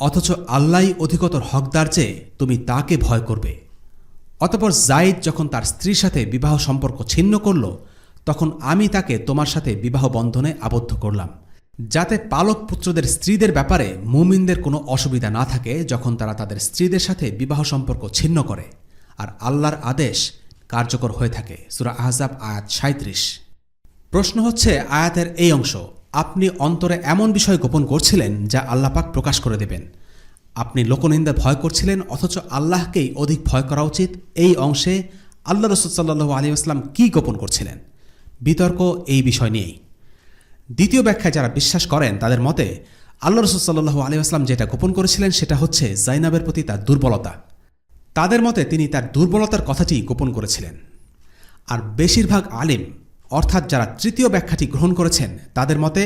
অথচ আল্লাহই অধিকতর হকদার যে তুমি তাকে ভয় করবে। অতঃপর যায়েদ যখন তার স্ত্রীর সাথে বিবাহ সম্পর্ক ছিন্ন করল, তখন আমি তাকে তোমার সাথে বিবাহ বন্ধনে আবদ্ধ করলাম, যাতে পালক পুত্রদের স্ত্রীদের ব্যাপারে মুমিনদের কোনো অসুবিধা না থাকে যখন তারা তাদের স্ত্রীদের সাথে বিবাহ সম্পর্ক ছিন্ন করে, আর আল্লাহর আদেশ কার্যকর হয়ে থাকে। সূরা আহজাব আয়াত ৩৭। প্রশ্ন হচ্ছে, আয়াতের এই অংশ আপনি অন্তরে এমন বিষয় গোপন করছিলেন যা আল্লাহ পাক প্রকাশ করে দেবেন। আপনি লোকনিন্দা ভয় করছিলেন, অথচ আল্লাহকেই অধিক ভয় করা উচিত। এই অংশে আল্লাহ রাসূল সাল্লাল্লাহু আলাইহি ওয়াসাল্লাম কি গোপন করছিলেন? বিতর্ক এই বিষয় নিয়েই। দ্বিতীয় ব্যাখ্যায় যারা বিশ্বাস করেন তাদের মতে আল্লাহ রাসূল সাল্লাল্লাহু আলাইহি ওয়াসাল্লাম যেটা গোপন করেছিলেন সেটা হচ্ছে যায়নাবের প্রতি তার দুর্বলতা। তাদের মতে তিনি তার দুর্বলতার কথাটি গোপন করেছিলেন। আর বেশিরভাগ আলিম, অর্থাৎ যারা তৃতীয় ব্যাখ্যাটি গ্রহণ করেছেন, তাদের মতে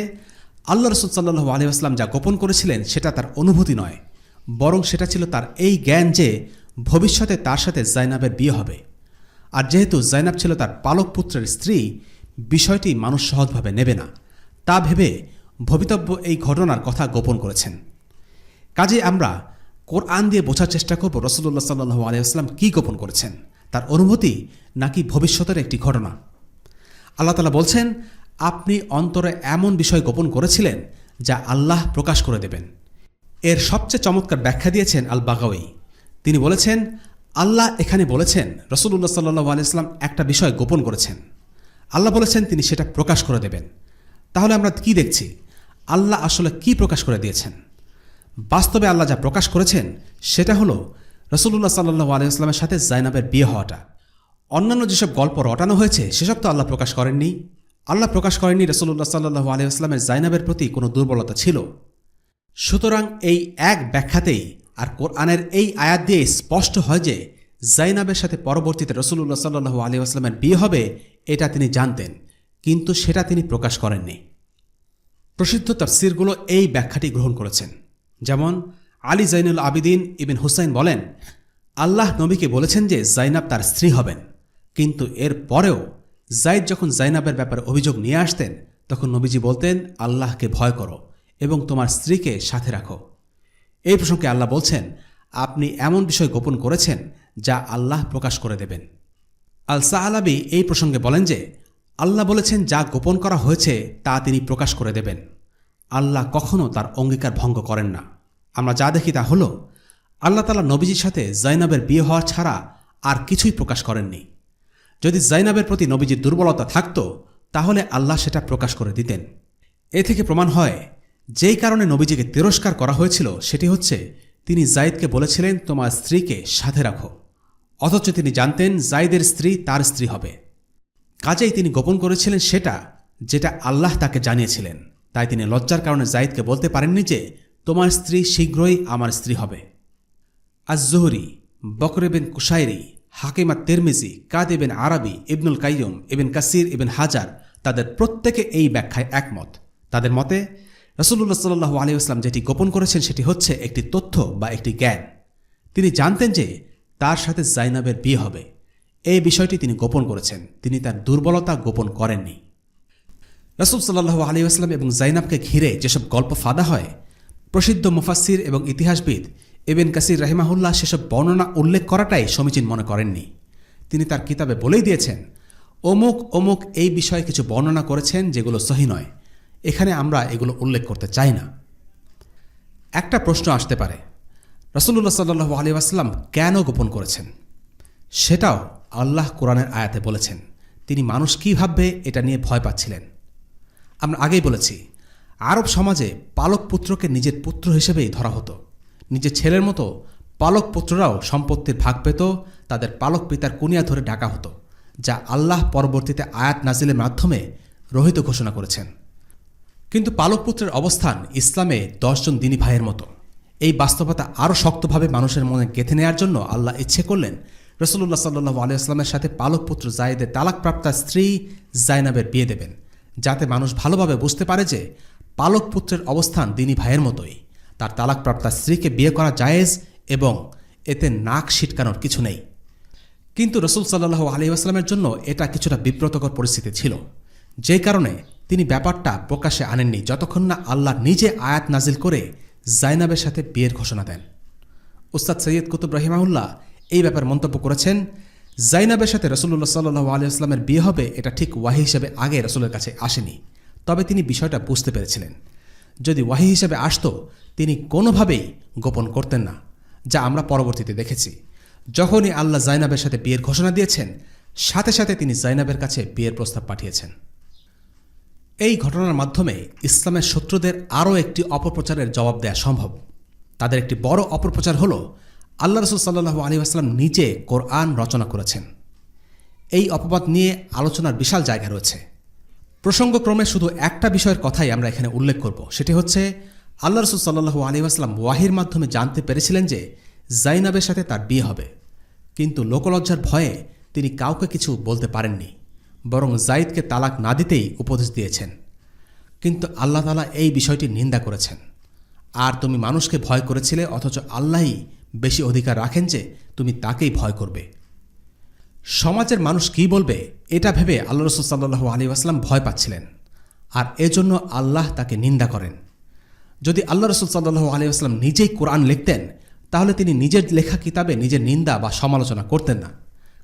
আল্লাহ রাসূল সাল্লাল্লাহু আলাইহি ওয়াসাল্লাম যা গোপন করেছিলেন সেটা তার অনুভূতি নয়, বরং সেটা ছিল তার এই জ্ঞান যে ভবিষ্যতে তার সাথে যায়নাবের বিয়ে হবে। আর যেহেতু যায়নাব ছিল তার পালক পুত্রের স্ত্রী, বিষয়টি মানুষ সহজভাবে নেবে না, তা ভেবে ভবিতব্য এই ঘটনার কথা গোপন করেছেন। কাজে আমরা কোরআন দিয়ে বোঝার চেষ্টা করব রাসূলুল্লাহ সাল্লাল্লাহু আলাইহি ওয়াসাল্লাম কি গোপন করেছেন, তার অনুভূতি নাকি ভবিষ্যতের একটি ঘটনা। আল্লাহ তাআলা বলছেন, আপনি অন্তরে এমন বিষয় গোপন করেছিলেন যা আল্লাহ প্রকাশ করে দেবেন। এর সবচেয়ে চমৎকার ব্যাখ্যা দিয়েছেন আল বাগাওয়ী। তিনি বলেছেন, আল্লাহ এখানে বলেছেন রাসূলুল্লাহ সাল্লাল্লাহু আলাইহি ওয়াসাল্লাম একটা বিষয় গোপন করেছেন, আল্লাহ বলেছেন তিনি সেটা প্রকাশ করে দেবেন। তাহলে আমরা কি দেখছি? আল্লাহ আসলে কি প্রকাশ করে দিয়েছেন? বাস্তবে আল্লাহ যা প্রকাশ করেছেন সেটা হলো রাসূলুল্লাহ সাল্লাল্লাহু আলাইহি ওয়াসাল্লামের সাথে যায়নাবের বিয়ে হওয়াটা। অন্যান্য যেসব গল্প রটানো হয়েছে সেসব তো আল্লাহ প্রকাশ করেননি। আল্লাহ প্রকাশ করেননি রাসূলুল্লাহ সাল্লাল্লাহু আলাইহি ওয়াসাল্লামের যায়নাবের প্রতি কোনো দুর্বলতা ছিল। সুতরাং এই এক ব্যাখ্যাতেই আর কোরআনের এই আয়াত দিয়ে স্পষ্ট হয় যে যায়নাবের সাথে পরবর্তীতে রাসূলুল্লাহ সাল্লাল্লাহু আলাইহি ওয়াসাল্লামের বিয়ে হবে, এটা তিনি জানতেন, কিন্তু সেটা তিনি প্রকাশ করেননি। প্রসিদ্ধ তাফসীরগুলো এই ব্যাখ্যাটি গ্রহণ করেছেন। যেমন আলী জাইনুল আবিদিন ইবন হুসাইন বলেন, আল্লাহ নবীকে বলেছেন যে যায়নাব তার স্ত্রী হবেন, কিন্তু এর পরেও যায়েদ যখন যায়নাবের ব্যাপারে অভিযোগ নিয়ে আসতেন তখন নবীজি বলতেন, আল্লাহকে ভয় করো এবং তোমার স্ত্রীকে সাথে রাখো। এই প্রসঙ্গে আল্লাহ বলছেন, আপনি এমন বিষয় গোপন করেছেন যা আল্লাহ প্রকাশ করে দেবেন। আল সাআলাবী এই প্রসঙ্গে বলেন যে আল্লাহ বলেছেন যা গোপন করা হয়েছে তা তিনি প্রকাশ করে দেবেন। আল্লাহ কখনও তার অঙ্গীকার ভঙ্গ করেন না। আমরা যা দেখি তা হল আল্লাহ তাআলা নবীজির সাথে যায়নাবের বিয়ে হওয়া ছাড়া আর কিছুই প্রকাশ করেননি। যদি যায়নাবের প্রতি নবীজির দুর্বলতা থাকত তাহলে আল্লাহ সেটা প্রকাশ করে দিতেন। এ থেকে প্রমাণ হয় যেই কারণে নবীজিকে তিরস্কার করা হয়েছিল সেটি হচ্ছে তিনি যায়েদকে বলেছিলেন তোমার স্ত্রীকে সাথে রাখো, অথচ তিনি জানতেন যায়েদের স্ত্রী তার স্ত্রী হবে। কাজেই তিনি গোপন করেছিলেন সেটা যেটা আল্লাহ তাকে জানিয়েছিলেন। তাই তিনি লজ্জার কারণে জাইদকে বলতে পারেননি যে তোমার স্ত্রী শীঘ্রই আমার স্ত্রী হবে। আজ-জুহরি, বকর বিন কুশাইরি, হাকিমা তিরমিজি, কাদি বিন আরবি, ইবনুল কাইয়ুম, ইবন কাসির, ইবন হাজার তাদের প্রত্যেকে এই ব্যাখ্যায় একমত। তাদের মতে রাসূলুল্লাহ সাল্লাল্লাহু আলাইহি ওয়াসাল্লাম যেটি গোপন করেছেন সেটি হচ্ছে একটি তথ্য বা একটি জ্ঞান। তিনি জানতেন যে তার সাথে জাইনাবের বিয়ে হবে। এই বিষয়টি তিনি গোপন করেছেন, তিনি তার দুর্বলতা গোপন করেননি। রাসূল সাল্লাল্লাহু আলাইহি ওয়াসাল্লাম এবং জাইনাবকে ঘিরে যেসব গল্প ফাঁদা হয়, প্রসিদ্ধ মুফাসসির এবং ইতিহাসবিদ ইবন কাসির রাহিমাহুল্লাহ সেসব বর্ণনা উল্লেখ করাটাই সমীচীন মনে করেননি। তিনি তার কিতাবে বলেই দিয়েছেন, অমুক অমুক এই বিষয়ে কিছু বর্ণনা করেছেন যেগুলো সহিহ নয়, এখানে আমরা এগুলো উল্লেখ করতে চাই না। একটা প্রশ্ন আসতে পারে, রাসূলুল্লাহ সাল্লাল্লাহু আলাইহি ওয়াসাল্লাম কেন গোপন করেছেন? সেটাও আল্লাহ কোরআনের আয়াতে বলেছেন। তিনি মানুষ কী ভাববে এটা নিয়ে ভয় পাচ্ছিলেন। আমরা আগেই বলেছি, আরব সমাজে পালক পুত্রকে নিজের পুত্র হিসেবেই ধরা হতো। নিজের ছেলের মতো পালক পুত্ররাও সম্পত্তির ভাগ পেত, তাদের পালক পিতার কুনিয়া ধরে ডাকা হতো, যা আল্লাহ পরবর্তীতে আয়াত নাজিলের মাধ্যমে রহিত ঘোষণা করেছেন। কিন্তু পালক পুত্রের অবস্থান ইসলামে 10 জন দিনী ভাইয়ের মতো। এই বাস্তবতা আরও শক্তভাবে মানুষের মনে গেঁথে নেওয়ার জন্য আল্লাহ ইচ্ছে করলেন রাসূলুল্লাহ সাল্লাল্লাহু আলাইহি ওয়াসাল্লামের সাথে পালক পুত্র জায়েদের তালাকপ্রাপ্তা স্ত্রী জাইনাবের বিয়ে দেবেন, যাতে মানুষ ভালোভাবে বুঝতে পারে যে পালক পুত্রের অবস্থান দিনী ভাইয়ের মতোই। তার তালাকপ্রাপ্তা স্ত্রীকে বিয়ে করা জায়েজ এবং এতে নাক ছিটকানোর কিছু নেই। কিন্তু রাসূল সাল্লাল্লাহু আলাইহি ওয়াসাল্লামের জন্য এটা কিছুটা বিব্রতকর পরিস্থিতি ছিল, যে কারণে তিনি ব্যাপারটা প্রকাশ্যে আনেননি যতক্ষণ না আল্লাহ নিজে আয়াত নাজিল করে জাইনাবের সাথে বিয়ের ঘোষণা দেন। উস্তাদ সৈয়দ কুতুব রাহিমাহুল্লাহ এই ব্যাপারে মন্তব্য করেছেন, জাইনাবের সাথে রাসূলুল্লাহ সাল্লাল্লাহু আলাইহি ওয়াসাল্লামের বিয়ে হবে এটা ঠিক ওয়াহী হিসেবে আগে রাসূলের কাছে আসেনি, তবে তিনি বিষয়টা বুঝতে পেরেছিলেন। যদি ওয়াহী হিসেবে আসতো তিনি কোনোভাবেই গোপন করতেন না, যা আমরা পরবর্তীতে দেখেছি। যখনই আল্লাহ জাইনাবের সাথে বিয়ের ঘোষণা দিয়েছেন, সাথে সাথে তিনি জাইনাবের কাছে বিয়ের প্রস্তাব পাঠিয়েছেন। এই ঘটনার মাধ্যমে ইসলামের শত্রুদের আরও একটি অপপ্রচারের জবাব দেওয়া সম্ভব। তাদের একটি বড় অপপ্রচার হল আল্লাহ রাসূল সাল্লাল্লাহু আলাইহি ওয়াসাল্লাম নিজে কোরআন রচনা করেছেন। এই অপবাদ নিয়ে আলোচনার বিশাল জায়গা রয়েছে। প্রসঙ্গক্রমে শুধু একটা বিষয়ের কথাই আমরা এখানে উল্লেখ করব, সেটি হচ্ছে আল্লাহ রাসূল সাল্লাল্লাহু আলাইহি ওয়াসাল্লাম ওয়াহির মাধ্যমে জানতে পেরেছিলেন যে জাইনাবের সাথে তার বিয়ে হবে, কিন্তু লোকলজ্জার ভয়ে তিনি কাউকে কিছু বলতে পারেননি, বরং জাইদকে তালাক না দিতেই উপদেশ দিয়েছেন। কিন্তু আল্লাহ তাআলা এই বিষয়টি নিন্দা করেছেন। আর তুমি মানুষকে ভয় করেছিলে, অথচ আল্লাহই বেশি অধিকার রাখেন যে তুমি তাকেই ভয় করবে। সমাজের মানুষ কি বলবে এটা ভেবে আল্লাহ রাসূল সাল্লাল্লাহু আলাইহি ওয়াসাল্লাম ভয় পাচ্ছিলেন, আর এজন্য আল্লাহ তাকে নিন্দা করেন। যদি আল্লাহ রাসূল সাল্লাল্লাহু আলাইহি ওয়াসাল্লাম নিজেই কোরআন লিখতেন, তাহলে তিনি নিজের লেখা কিতাবে নিজের নিন্দা বা সমালোচনা করতেন না,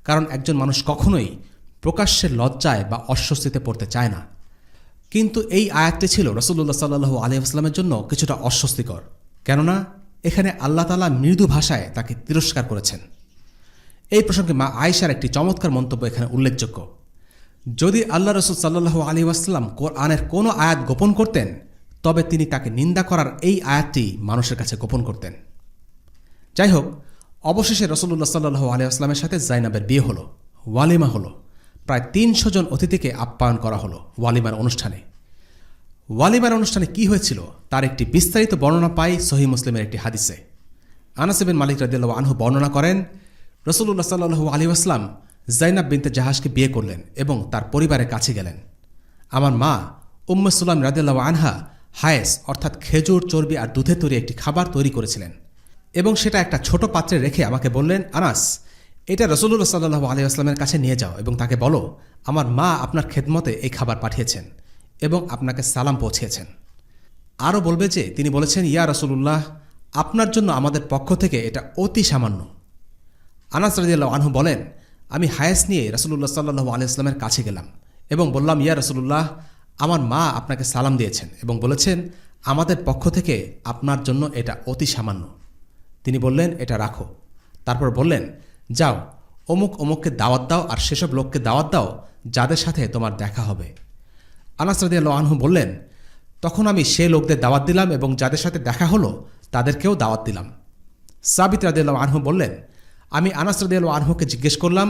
কারণ একজন মানুষ কখনোই প্রকাশ্যের লজ্জায় বা অস্বস্তিতে পড়তে চায় না। কিন্তু এই আয়াতটি ছিল রাসূলুল্লাহ সাল্লাল্লাহু আলাইহি ওয়াসাল্লামের জন্য কিছুটা অস্বস্তিকর, কেননা এখানে আল্লাহ তাআলা মৃদু ভাষায় তাকে তিরস্কার করেছেন। এই প্রসঙ্গে মা আয়েশার একটি চমৎকার মন্তব্য এখানে উল্লেখযোগ্য। যদি আল্লাহ রাসূল সাল্লাল্লাহু আলাইহি ওয়াসাল্লাম কোরআনের কোনো আয়াত গোপন করতেন, তবে তিনি তাকে নিন্দা করার এই আয়াতটি মানুষের কাছে গোপন করতেন। যাই হোক, অবশেষে রাসূলুল্লাহ সাল্লাল্লাহু আলাইহি ওয়াসাল্লামের সাথে জাইনাবের বিয়ে হলো, ওয়ালিমা হলো। প্রায় 300 জন অতিথিকে আপ্যায়ন করা হলো ওয়ালিমার অনুষ্ঠানে। ওয়ালিমার অনুষ্ঠানে কি হয়েছিল তার একটি বিস্তারিত বর্ণনা পাই সহিহ মুসলিমের একটি হাদিসে। আনাস ইবনে মালিক রাদিয়াল্লাহু আনহু বর্ণনা করেন, রাসূলুল্লাহ সাল্লাল্লাহু আলাইহি ওয়াসাল্লাম জাইনাব বিনতে জাহাশকে বিয়ে করলেন এবং তার পরিবারের কাছে গেলেন। আমার মা উম্মে সুলাইম রাদিয়াল্লাহু আনহা হায়েস অর্থাৎ খেজুর, চর্বি আর দুধে তৈরি একটি খাবার তৈরি করেছিলেন এবং সেটা একটা ছোট পাত্রে রেখে আমাকে বললেন, আনাস, এটা রাসূলুল্লাহ সাল্লাল্লাহু আলাইহি ওয়াসাল্লামের কাছে নিয়ে যাও এবং তাকে বলো আমার মা আপনার খেদমতে এই খাবার পাঠিয়েছেন এবং আপনাকে সালাম পৌঁছিয়েছেন। আরও বলবে যে তিনি বলেছেন, ইয়া রাসূলুল্লাহ, আপনার জন্য আমাদের পক্ষ থেকে এটা অতি সামান্য। আনাস রাদিয়াল্লাহু আনহু বলেন, আমি হায়েস নিয়ে রাসূলুল্লাহ সাল্লাল্লাহু আলাইহি ওয়াসাল্লামের কাছে গেলাম এবং বললাম, ইয়া রাসূলুল্লাহ, আমার মা আপনাকে সালাম দিয়েছেন এবং বলেছেন আমাদের পক্ষ থেকে আপনার জন্য এটা অতি সামান্য। তিনি বললেন, এটা রাখো। তারপর বললেন, যাও অমুক অমুককে দাওয়াত দাও আর সেসব লোককে দাওয়াত দাও যাদের সাথে তোমার দেখা হবে। আনাস রাদিয়াল্লাহু আনহু বললেন, তখন আমি সে লোকদের দাওয়াত দিলাম এবং যাদের সাথে দেখা হলো তাদেরকেও দাওয়াত দিলাম। সাবিত রাদিয়াল্লাহু আনহু বললেন, আমি আনাস রাদিয়াল্লাহু আনহুকে জিজ্ঞেস করলাম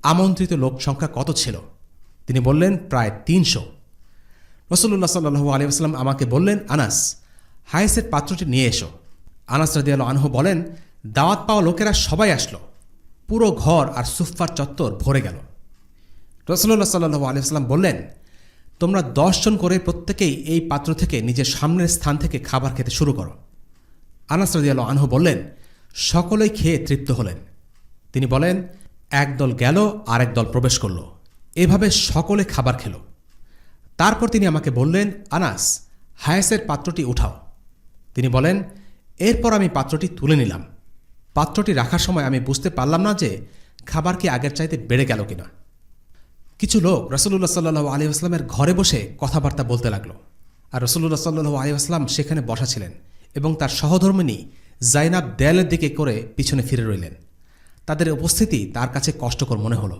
আমন্ত্রিত লোক সংখ্যা কত ছিল। তিনি বললেন, প্রায় ৩০০। রাসূলুল্লাহ সাল্লাল্লাহু আলাইহি ওয়াসাল্লাম আমাকে বললেন, আনাস, হায়েসের পাত্রটি নিয়ে এসো। আনাস রাদিয়াল্লাহু আনহু বলেন, দাওয়াত পাওয়া লোকেরা সবাই আসলো। পুরো ঘর আর সুফফার চত্বর ভরে গেল। রাসূলুল্লাহ সাল্লাল্লাহু আলাইহি ওয়াসাল্লাম বললেন, তোমরা ১০ জন করে প্রত্যেকেই এই পাত্র থেকে নিজের সামনের স্থান থেকে খাবার খেতে শুরু করো। আনাস রাদিয়াল্লাহু আনহু বললেন, সকলেই খেয়ে তৃপ্ত হলেন। তিনি বলেন, একদল গেল আর একদল প্রবেশ করল, এভাবে সকলে খাবার খেল। তারপর তিনি আমাকে বললেন, আনাস, হায়েসের পাত্রটি উঠাও। তিনি বলেন, এরপর আমি পাত্রটি তুলে নিলাম। পাত্রটি রাখার সময় আমি বুঝতে পারলাম না যে খাবার কি আগের চাইতে বেড়ে গেল কিনা। কিছু লোক রাসূলুল্লাহ সাল্লাল্লাহু আলাইহি ওয়াসাল্লামের ঘরে বসে কথাবার্তা বলতে লাগলো, আর রাসূলুল্লাহ সাল্লাল্লাহু আলাইহি ওয়াসাল্লাম সেখানে বসা ছিলেন এবং তার সহধর্মিণী জাইনাব দেয়ালের দিকে করে পিছনে ফিরে রইলেন। তাদের উপস্থিতি তার কাছে কষ্টকর মনে হলো।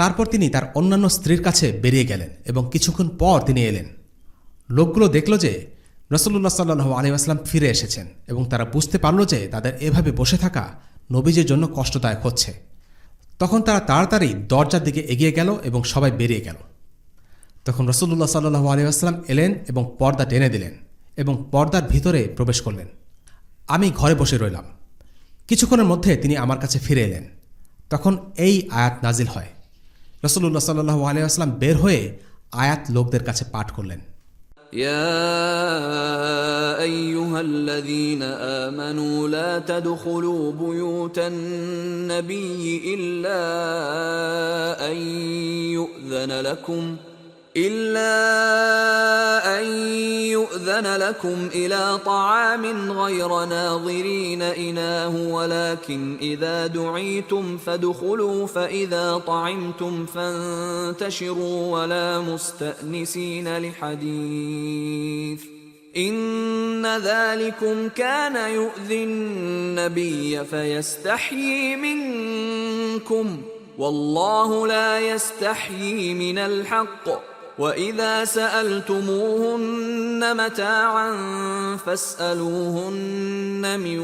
তারপর তিনি তার অন্যান্য স্ত্রীর কাছে বেরিয়ে গেলেন এবং কিছুক্ষণ পর তিনি এলেন। লোকগুলো দেখল যে রাসূলুল্লাহ সাল্লাল্লাহু আলাইহি ওয়াসাল্লাম ফিরে এসেছেন এবং তারা বুঝতে পারল যে তাদের এভাবে বসে থাকা নবীজির জন্য কষ্টদায়ক হচ্ছে। তখন তারা তাড়াতাড়ি দরজার দিকে এগিয়ে গেল এবং সবাই বেরিয়ে গেল। তখন রাসূলুল্লাহ সাল্লাল্লাহু আলাইহি ওয়াসাল্লাম এলেন এবং পর্দা টেনে দিলেন এবং পর্দার ভিতরে প্রবেশ করলেন। আমি ঘরে বসে রইলাম। কিছুক্ষণের মধ্যে তিনি আমার কাছে ফিরে এলেন। তখন এই আয়াত নাজিল হয়। রাসূলুল্লাহ সাল্লাল্লাহু আলাইহি ওয়াসাল্লাম বের হয়ে আয়াত লোকদের কাছে পাঠ করলেন। يا أيها الذين آمنوا لا تدخلوا بيوت النبي إلا أن يؤذن لكم إلى طعام غير ناظرين إناه ولكن إذا دعيتم فادخلوا فإذا طعمتم فانتشروا ولا مستأنسين لحديث إن ذلكم كان يؤذي النبي فيستحيي منكم والله لا يستحيي من الحق وإذا سألتموهن متاعا فاسألوهن من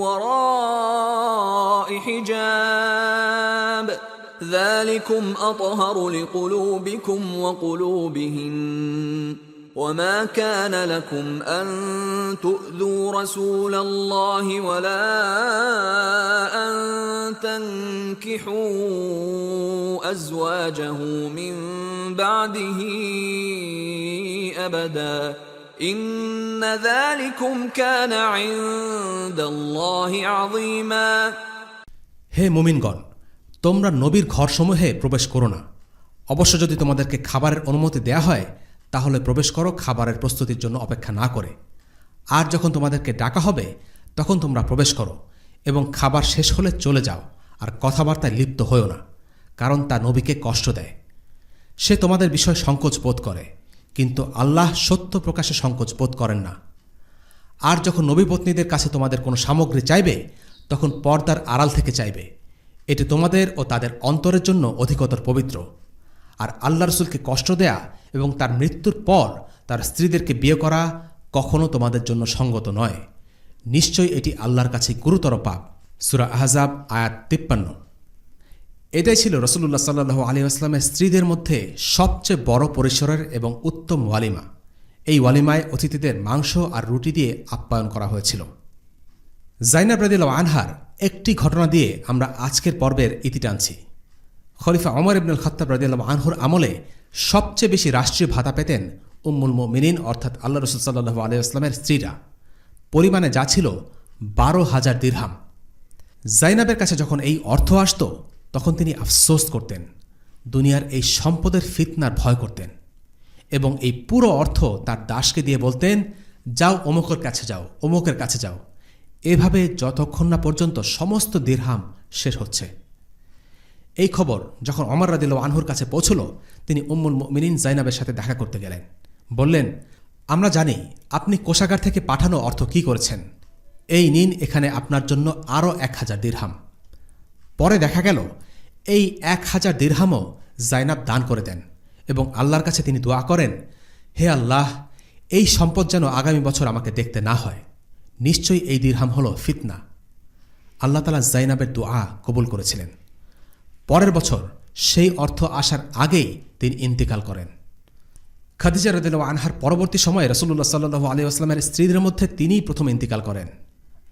وراء حجاب ذلكم أطهر لقلوبكم وقلوبهن وما كان لكم أن تؤذوا رسول الله ولا أن تنكحوا أزواجه من بعده أبدا إن ذلكم كان عند الله عظيما হে মুমিনগণ, তোমরা নবীর ঘরসমূহে প্রবেশ করো না। অবশ্য যদি তোমাদেরকে খাবারের অনুমতি দেয়া হয় তাহলে প্রবেশ করো খাবারের প্রস্তুতির জন্য অপেক্ষা না করে। আর যখন তোমাদেরকে ডাকা হবে তখন তোমরা প্রবেশ করো এবং খাবার শেষ হলে চলে যাও, আর কথাবার্তায় লিপ্ত হও না, কারণ তা নবীকে কষ্ট দেয়। সে তোমাদের বিষয়ে সংকোচ বোধ করে, কিন্তু আল্লাহ সত্য প্রকাশে সংকোচ বোধ করেন না। আর যখন নবী পত্নীদের কাছে তোমাদের কোনো সামগ্রী চাইবে তখন পর্দার আড়াল থেকে চাইবে। এটি তোমাদের ও তাদের অন্তরের জন্য অধিকতর পবিত্র। আর আল্লাহ রসুলকে কষ্ট দেয়া এবং তার মৃত্যুর পর তার স্ত্রীদেরকে বিয়ে করা কখনো তোমাদের জন্য সঙ্গত নয়। নিশ্চয়ই এটি আল্লাহর কাছে গুরুতর পাপ। সূরা আহজাব আয়াত 53। এটাই ছিল রাসূলুল্লাহ সাল্লাল্লাহু আলাইহি ওয়াসাল্লামের স্ত্রীদের মধ্যে সবচেয়ে বড় পরিসরের এবং উত্তম ওয়ালিমা। এই ওয়ালিমায় অতিথিদের মাংস আর রুটি দিয়ে আপ্যায়ন করা হয়েছিল। জাইনাব রাদিয়াল্লাহু আনহার একটি ঘটনা দিয়ে আমরা আজকের পর্বের ইতি টানছি। খলিফা ওমর ইবনুল খাত্তাব রাদিয়াল্লাহু আনহুর আমলে সবচেয়ে বেশি রাষ্ট্রীয় ভাতা পেতেন উম্মুল মুমিনিন অর্থাৎ আল্লাহ রাসূল সাল্লাল্লাহু আলাইহি ওয়াসাল্লামের স্ত্রীরা। পরিমাণে যা ছিল 12,000 দিরহাম। জাইনাবের কাছে যখন এই অর্থ আসত তখন তিনি আফসোস করতেন, দুনিয়ার এই সম্পদের ফিতনার ভয় করতেন এবং এই পুরো অর্থ তার দাসকে দিয়ে বলতেন, যাও অমুকের কাছে যাও, অমুকের কাছে যাও, এভাবে যতক্ষণ না পর্যন্ত সমস্ত দিরহাম শেষ হচ্ছে। এই খবর যখন ওমর রাদিয়াল্লাহু আনহুর কাছে পৌঁছল তিনি উম্মুল মুমিনিন জাইনাবের সাথে দেখা করতে গেলেন। বললেন, আমরা জানি আপনি কোষাগার থেকে পাঠানো অর্থ কি করেছেন, এই নিন এখানে আপনার জন্য আরও 1000 দিরহাম। পরে দেখা গেল এই 1000 দিরহামও জাইনাব দান করে দেন এবং আল্লাহর কাছে তিনি দোয়া করেন, হে আল্লাহ, এই সম্পদ যেন আগামী বছর আমাকে দেখতে না হয়। নিশ্চয়ই এই দিরহাম হল ফিতনা। আল্লাহ তাআলা জাইনাবের দোয়া কবুল করেছিলেন। পরের বছর সেই অর্থ আসার আগেই তিনি ইন্তিকাল করেন। খাদিজা রাদিয়াল্লাহু আনহার পরবর্তী সময়ে রাসূলুল্লাহ সাল্লাল্লাহু আলাইহি ওয়াসাল্লামের স্ত্রীদের মধ্যে তিনিই প্রথম ইন্তিকাল করেন।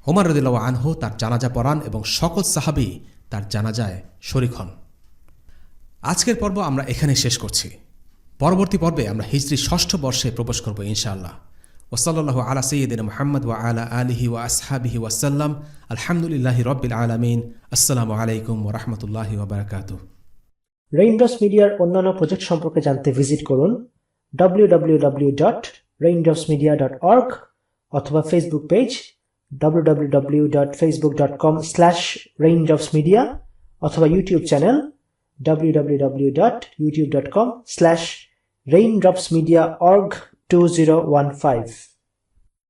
ওমর রাদিয়াল্লাহু আনহু তার জানাজা পড়ান এবং সকল সাহাবী তার জানাজায় শরীক হন। আজকের পর্ব আমরা এখানে শেষ করছি। পরবর্তী পর্বে আমরা হিজরি ৬ষ্ঠ বর্ষে প্রবেশ করব ইনশাআল্লাহ। ওয়াসাল্লাল্লাহু আলা সাইয়্যিদিনা মুহাম্মদ ওয়া আলা আলিহি ওয়া আসহাবিহি ওয়াসাল্লাম। আলহামদুলিল্লাহি রাব্বিল আলামিন। আসসালামু আলাইকুম ওয়া রাহমাতুল্লাহি ওয়া বারাকাতুহু। রেইনড্রপস মিডিয়ার অন্যান্য প্রজেক্ট সম্পর্কে জানতে ভিজিট করুন www.raindropsmedia.org অথবা ফেসবুক পেজ www.facebook.com/raindropsmedia অথবা ইউটিউব চ্যানেল www.youtube.com/raindropsmediaorg2015